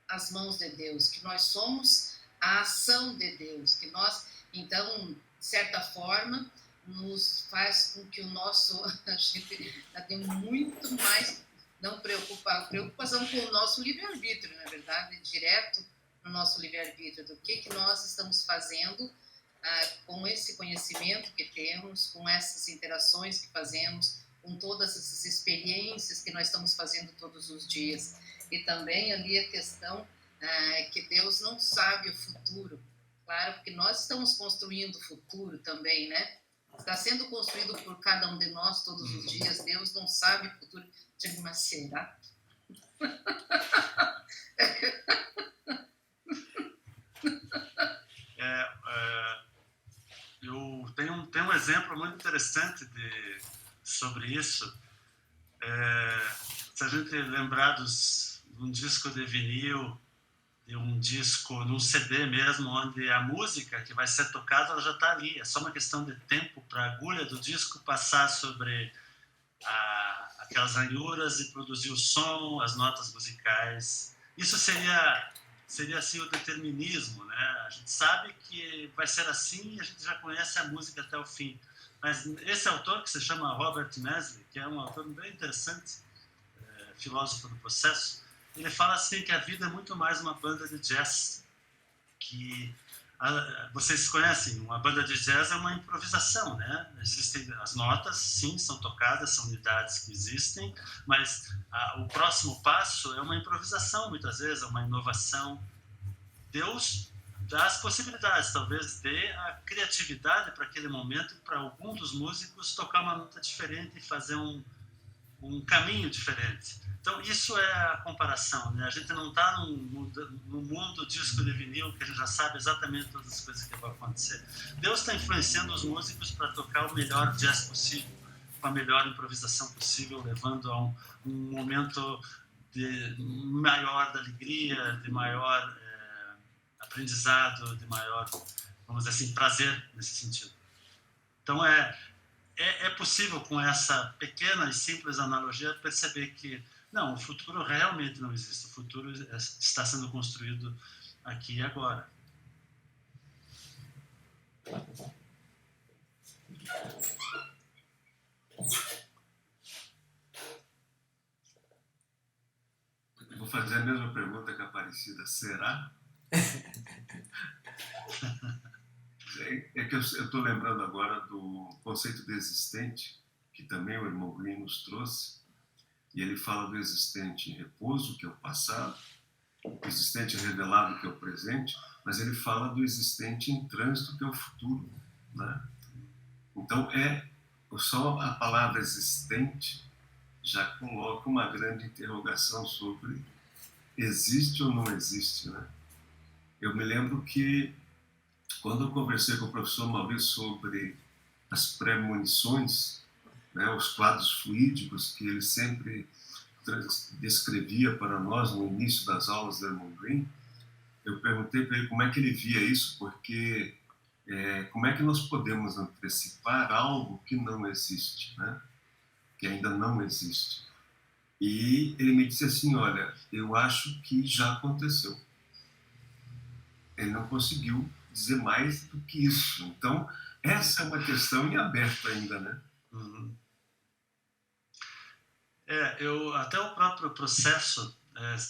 as mãos de Deus, que nós somos a ação de Deus, que nós, então, de certa forma, nos faz com que o nosso, a gente tem muito mais, não preocupação com o nosso livre-arbítrio, na verdade, direto no nosso livre-arbítrio, do que nós estamos fazendo com esse conhecimento que temos, com essas interações que fazemos, com todas essas experiências que nós estamos fazendo todos os dias. E também ali a questão que Deus não sabe o futuro, claro, porque nós estamos construindo o futuro também, né? Está sendo construído por cada um de nós todos os dias. Deus não sabe o futuro. Mas será? Eu tenho um exemplo muito interessante sobre isso. Se a gente lembrar de um disco de vinil, de um disco, num CD mesmo, onde a música que vai ser tocada ela já está ali. É só uma questão de tempo para a agulha do disco passar sobre aquelas ranhuras e produzir o som, as notas musicais. Isso seria assim o determinismo, né? A gente sabe que vai ser assim e a gente já conhece a música até o fim. Mas esse autor, que se chama Robert Nesle, que é um autor bem interessante, filósofo do processo, ele fala assim que a vida é muito mais uma banda de jazz. Vocês conhecem, uma banda de jazz é uma improvisação, né? Existem as notas, sim, são tocadas, são unidades que existem, mas o próximo passo é uma improvisação, muitas vezes, é uma inovação. Deus dá as possibilidades, talvez dê a criatividade para aquele momento, para algum dos músicos tocar uma nota diferente e fazer um caminho diferente. Então, isso é a comparação, né? A gente não está no mundo disco de vinil, que a gente já sabe exatamente todas as coisas que vão acontecer. Deus está influenciando os músicos para tocar o melhor jazz possível, com a melhor improvisação possível, levando a um momento maior de alegria, de maior aprendizado, de maior, vamos dizer assim, prazer nesse sentido. Então, é possível, com essa pequena e simples analogia, perceber que não, o futuro realmente não existe. O futuro está sendo construído aqui e agora. Eu vou fazer a mesma pergunta que a Aparecida. Será? É que eu estou lembrando agora do conceito de existente, que também o irmão Green nos trouxe. E ele fala do existente em repouso, que é o passado, do existente revelado, que é o presente, mas ele fala do existente em trânsito, que é o futuro, né? Então, só a palavra existente já coloca uma grande interrogação sobre existe ou não existe, né? Eu me lembro que, quando eu conversei com o professor Maurício sobre as premonições, né, os quadros fluídicos que ele sempre descrevia para nós no início das aulas do Irmão Green, eu perguntei para ele como é que ele via isso, porque como é que nós podemos antecipar algo que não existe, né? Que ainda não existe. E ele me disse assim, olha, eu acho que já aconteceu. Ele não conseguiu dizer mais do que isso. Então, essa é uma questão em aberto ainda, né? Uhum. Até o próprio processo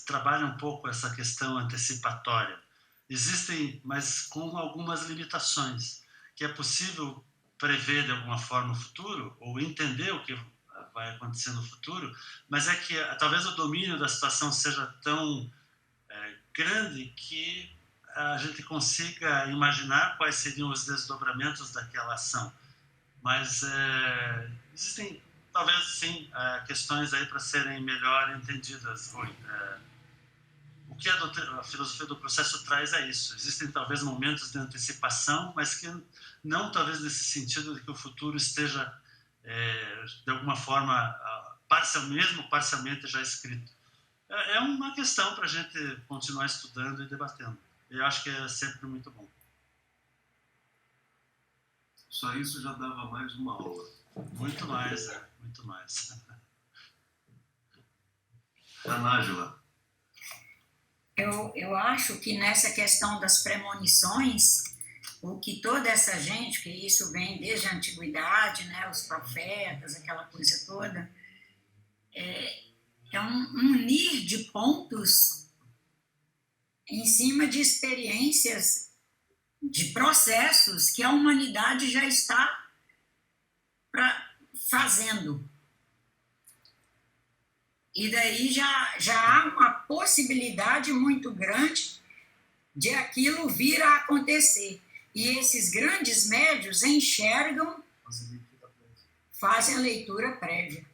trabalha um pouco essa questão antecipatória. Existem, mas com algumas limitações, que é possível prever de alguma forma o futuro, ou entender o que vai acontecer no futuro, mas é que talvez o domínio da situação seja tão grande que a gente consiga imaginar quais seriam os desdobramentos daquela ação. Mas existem, talvez, sim, questões aí para serem melhor entendidas, Rui. O que a filosofia do processo traz é isso. Existem, talvez, momentos de antecipação, mas que não, talvez, nesse sentido de que o futuro esteja, de alguma forma, parcialmente já escrito. É uma questão para a gente continuar estudando e debatendo. Eu acho que é sempre muito bom. Só isso já dava mais uma aula. Muito mais, muito mais. Anágila. Eu acho que nessa questão das premonições, o que toda essa gente, que isso vem desde a antiguidade, né, os profetas, aquela coisa toda, é um unir de pontos em cima de experiências, de processos que a humanidade já está fazendo. E daí já há uma possibilidade muito grande de aquilo vir a acontecer. E esses grandes médios enxergam, fazem a leitura prévia.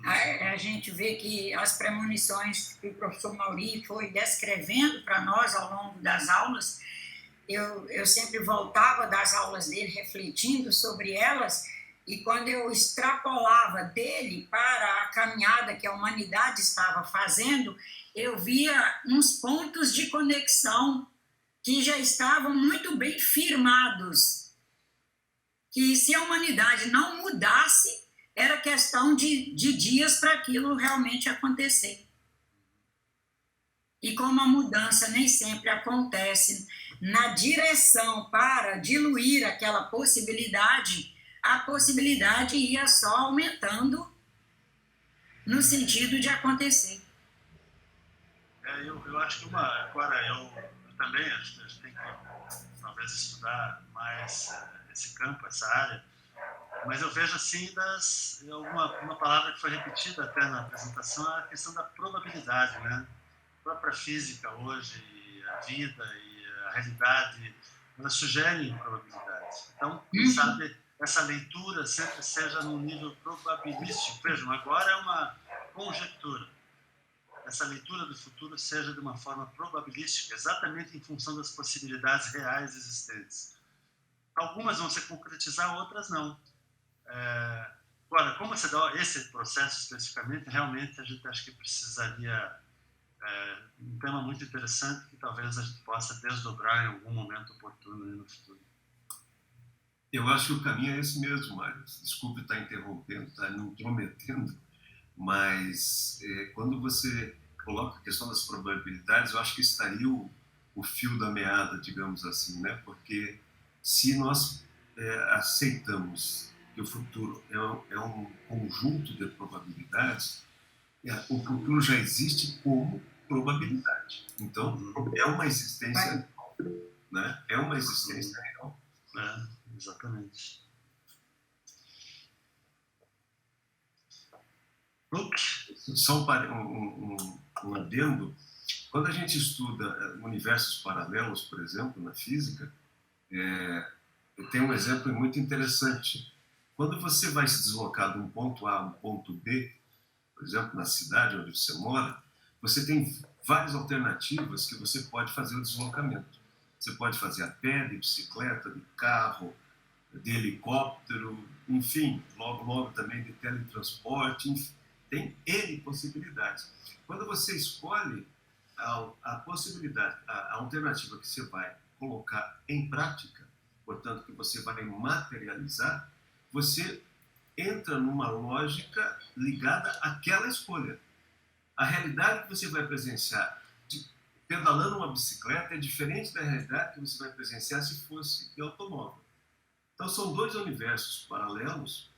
A gente vê que as premonições que o professor Mauri foi descrevendo para nós ao longo das aulas, eu sempre voltava das aulas dele refletindo sobre elas, e quando eu extrapolava dele para a caminhada que a humanidade estava fazendo, eu via uns pontos de conexão que já estavam muito bem firmados, que se a humanidade não mudasse, era questão de dias para aquilo realmente acontecer. E como a mudança nem sempre acontece na direção para diluir aquela possibilidade, a possibilidade ia só aumentando no sentido de acontecer. Eu acho que agora eu também acho que a gente tem que talvez estudar mais esse campo, essa área, mas eu vejo assim uma palavra que foi repetida até na apresentação, a questão da probabilidade, né? A própria física hoje, a vida e a realidade, elas sugerem probabilidade. Então, quem sabe essa leitura sempre seja num nível probabilístico. Vejam, agora é uma conjectura. Essa leitura do futuro seja de uma forma probabilística, exatamente em função das possibilidades reais existentes. Algumas vão se concretizar, outras não. Agora, como se dá esse processo especificamente, realmente a gente acho que precisaria um tema muito interessante que talvez a gente possa desdobrar em algum momento oportuno no futuro. Eu acho que o caminho é esse mesmo, Mário. Desculpe estar interrompendo, estar me intrometendo, mas quando você coloca a questão das probabilidades, eu acho que estaria o fio da meada, digamos assim, né? Porque se nós aceitamos que o futuro é um conjunto de probabilidades, o futuro já existe como probabilidade. Então, é uma existência real, né? É uma existência real. Exatamente. Só um adendo. Quando a gente estuda universos paralelos, por exemplo, na física, tem um exemplo muito interessante. Quando você vai se deslocar de um ponto A a um ponto B, por exemplo, na cidade onde você mora, você tem várias alternativas que você pode fazer o deslocamento. Você pode fazer a pé, de bicicleta, de carro, de helicóptero, enfim, logo também de teletransporte, enfim, tem N possibilidades. Quando você escolhe a possibilidade, a alternativa que você vai colocar em prática, portanto, que você vai materializar, você entra numa lógica ligada àquela escolha. A realidade que você vai presenciar pedalando uma bicicleta é diferente da realidade que você vai presenciar se fosse de automóvel. Então, são dois universos paralelos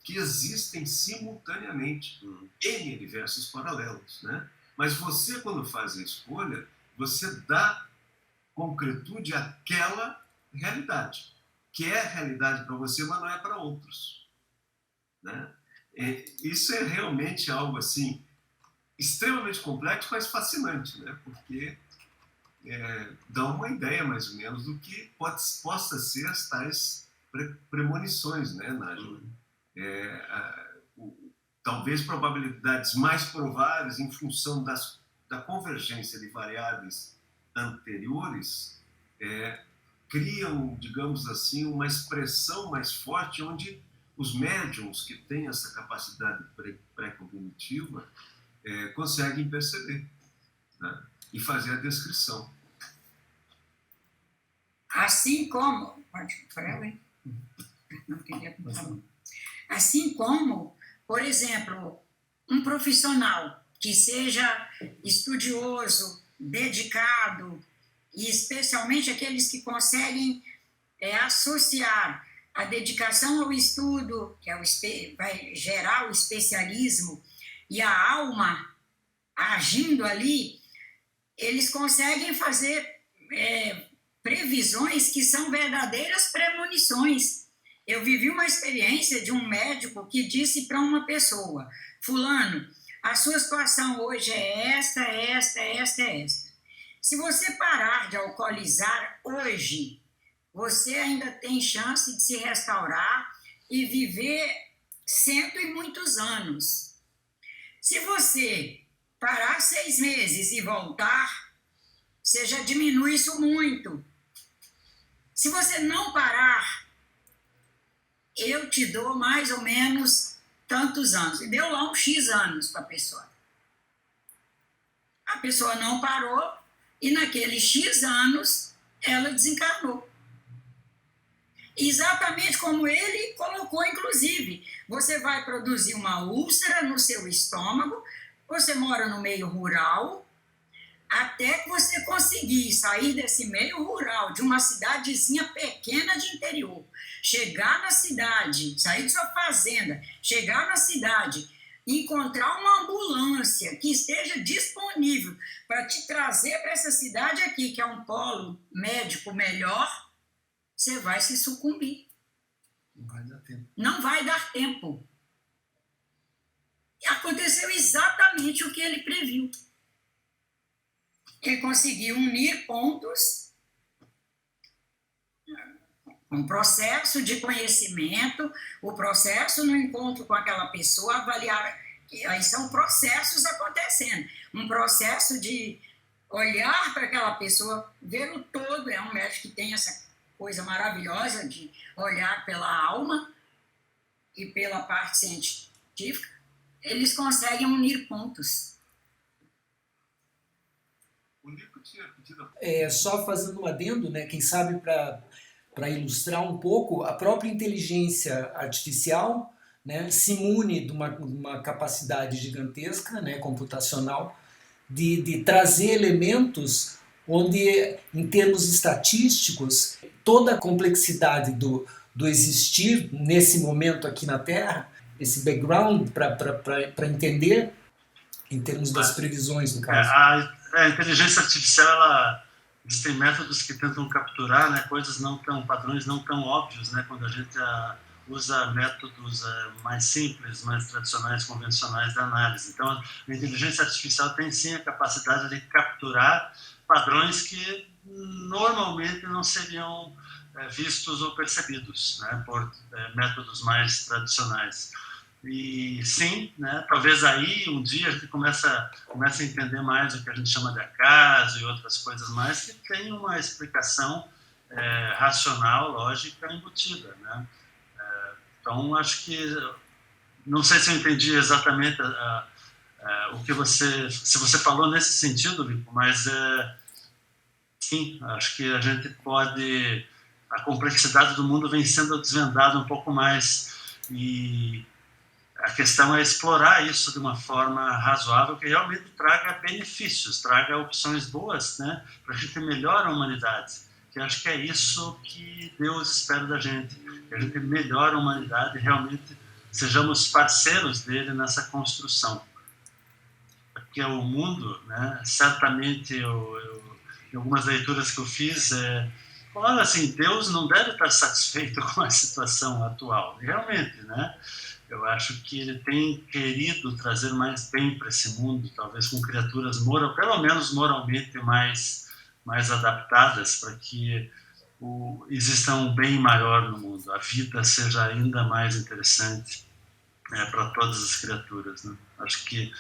que existem simultaneamente. N universos paralelos, né? Mas você, quando faz a escolha, você dá concretude àquela realidade, que é realidade para você, mas não é para outros, né? Isso é realmente algo assim extremamente complexo, mas fascinante, né? Porque dá uma ideia mais ou menos do que possa ser as tais premonições, né, Nájila? Talvez probabilidades mais prováveis em função da convergência de variáveis anteriores criam, digamos assim, uma expressão mais forte onde os médiums que têm essa capacidade pré-cognitiva conseguem perceber, né, e fazer a descrição. Assim como... Pode falar, hein? Não queria falar. Assim como, por exemplo, um profissional que seja estudioso dedicado, e especialmente aqueles que conseguem associar a dedicação ao estudo, que vai gerar o especialismo, e a alma agindo ali, eles conseguem fazer previsões que são verdadeiras premonições. Eu vivi uma experiência de um médico que disse para uma pessoa: fulano, a sua situação hoje é esta, esta, esta, esta. Se você parar de alcoolizar hoje, você ainda tem chance de se restaurar e viver 100 e muitos anos. Se você parar 6 meses e voltar, você já diminui isso muito. Se você não parar, eu te dou mais ou menos tantos anos. E deu lá um X anos para a pessoa. A pessoa não parou e naqueles X anos ela desencarnou. Exatamente como ele colocou, inclusive. Você vai produzir uma úlcera no seu estômago, você mora no meio rural, até que você conseguir sair desse meio rural, de uma cidadezinha pequena de interior, chegar na cidade, sair de sua fazenda, chegar na cidade, encontrar uma ambulância que esteja disponível para te trazer para essa cidade aqui, que é um polo médico melhor, você vai se sucumbir. Não vai dar tempo. Não vai dar tempo. E aconteceu exatamente o que ele previu. Ele conseguiu unir pontos, um processo de conhecimento, o processo no encontro com aquela pessoa, avaliar, aí são processos acontecendo, um processo de olhar para aquela pessoa, ver o todo, é um médico que tem essa coisa maravilhosa de olhar pela alma e pela parte científica, eles conseguem unir pontos. Só fazendo um adendo, né, quem sabe para ilustrar um pouco, a própria inteligência artificial, né, se mune de uma capacidade gigantesca, né, computacional, de trazer elementos onde, em termos estatísticos, toda a complexidade do existir nesse momento aqui na Terra, esse background para entender, em termos das previsões, no caso. A inteligência artificial, eles têm métodos que tentam capturar, né, coisas não tão, padrões não tão óbvios, né, quando a gente usa métodos mais simples, mais tradicionais, convencionais de análise. Então, a inteligência artificial tem sim a capacidade de capturar padrões que normalmente não seriam vistos ou percebidos, né, por métodos mais tradicionais. E sim, né, talvez aí um dia a gente começa a entender mais o que a gente chama de acaso e outras coisas mais que tem uma explicação racional, lógica embutida, né? Então acho que, não sei se eu entendi exatamente o que se você falou nesse sentido, Lico, mas sim, acho que a gente pode, a complexidade do mundo vem sendo desvendada um pouco mais e a questão é explorar isso de uma forma razoável que realmente traga benefícios, traga opções boas, né, para a gente melhorar a humanidade. Que eu acho que é isso que Deus espera da gente, que a gente melhore a humanidade e realmente sejamos parceiros dele nessa construção. Porque o mundo, né, certamente, em algumas leituras que eu fiz, olha assim, Deus não deve estar satisfeito com a situação atual, realmente, né? Eu acho que ele tem querido trazer mais bem para esse mundo, talvez com criaturas pelo menos moralmente mais adaptadas, para que exista um bem maior no mundo, a vida seja ainda mais interessante para todas as criaturas, né? Acho que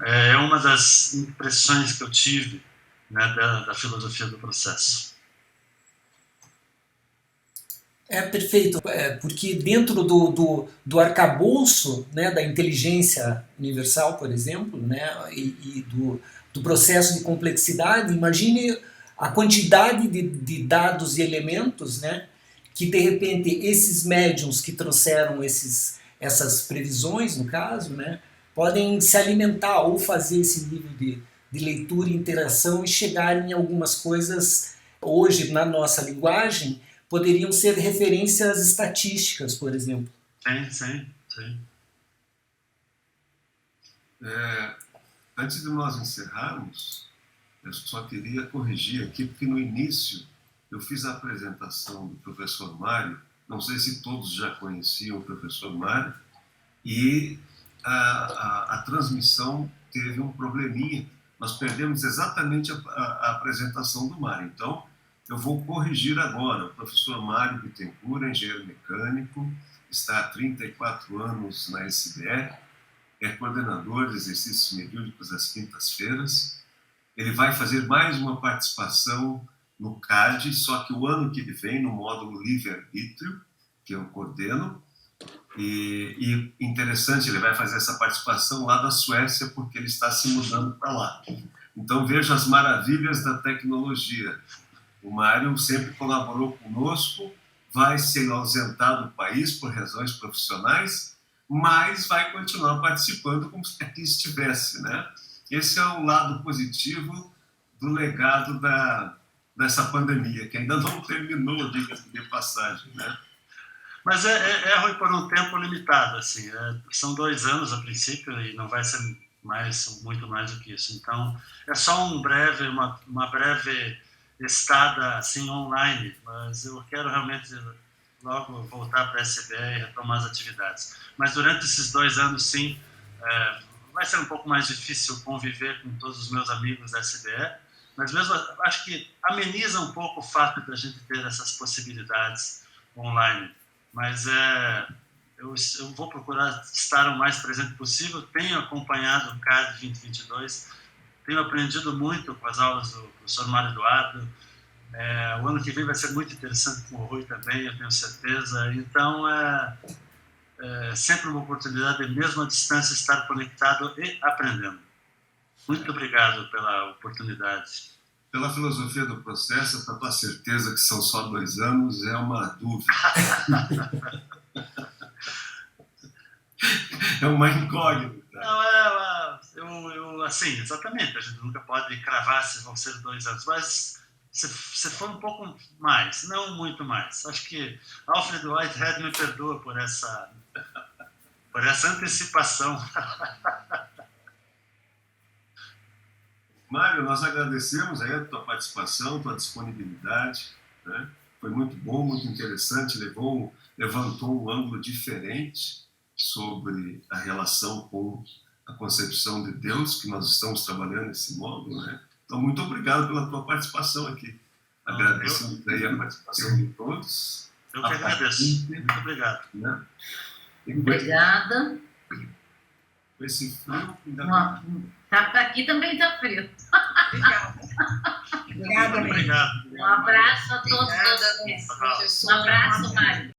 é uma das impressões que eu tive, né, da filosofia do processo. Perfeito, porque dentro do arcabouço, né, da inteligência universal, por exemplo, né, e do processo de complexidade, imagine a quantidade de dados e elementos, né, que de repente esses médiums que trouxeram essas previsões, no caso, né, podem se alimentar ou fazer esse nível de leitura e interação e chegarem em algumas coisas, hoje, na nossa linguagem, poderiam ser referências estatísticas, por exemplo. Sim. Antes de nós encerrarmos, eu só queria corrigir aqui, porque no início eu fiz a apresentação do professor Mário, não sei se todos já conheciam o professor Mário, e a transmissão teve um probleminha, nós perdemos exatamente a apresentação do Mário. Então, eu vou corrigir agora. O professor Mário Bittencourt, engenheiro mecânico, está há 34 anos na SBE, é coordenador de exercícios mediúnicos às quintas-feiras. Ele vai fazer mais uma participação no CAD, só que o ano que vem, no módulo livre-arbítrio, que eu coordeno. E interessante, ele vai fazer essa participação lá da Suécia, porque ele está se mudando para lá. Então, veja as maravilhas da tecnologia. O Mário sempre colaborou conosco, vai se ausentar do país por razões profissionais, mas vai continuar participando como se aqui estivesse, né? Esse é o lado positivo do legado dessa pandemia, que ainda não terminou, diga-se de passagem, né? Mas Rui, por um tempo limitado, assim, são 2 anos a princípio e não vai ser muito mais do que isso. Então, é só uma breve estada assim online, mas eu quero realmente logo voltar para a SBE e retomar as atividades. Mas durante esses 2 anos, sim, vai ser um pouco mais difícil conviver com todos os meus amigos da SBE, mas mesmo acho que ameniza um pouco o fato de a gente ter essas possibilidades online. Mas eu vou procurar estar o mais presente possível. Tenho acompanhado o CAD 2022, tenho aprendido muito com as aulas do professor Mário Eduardo. O ano que vem vai ser muito interessante com o Rui também, eu tenho certeza. Então, é sempre uma oportunidade, mesmo à distância, estar conectado e aprendendo. Muito obrigado pela oportunidade. Pela filosofia do processo, para tua certeza que são só 2 anos, é uma dúvida. É uma incógnita. Não, assim, exatamente, a gente nunca pode cravar se vão ser 2 anos, mas se for um pouco mais, não muito mais. Acho que Alfred Whitehead me perdoa por essa antecipação. Mário, nós agradecemos aí a tua participação, tua disponibilidade, né? Foi muito bom, muito interessante, levantou um ângulo diferente sobre a relação com a concepção de Deus, que nós estamos trabalhando nesse modo, né? Então, muito obrigado pela tua participação aqui. Agradecemos aí a participação de todos. Eu que agradeço. Muito obrigado. Né? Obrigada. Com esse frio, Aqui também está frio. Obrigada. Obrigado. Um abraço a todos vocês. Um abraço, Mário.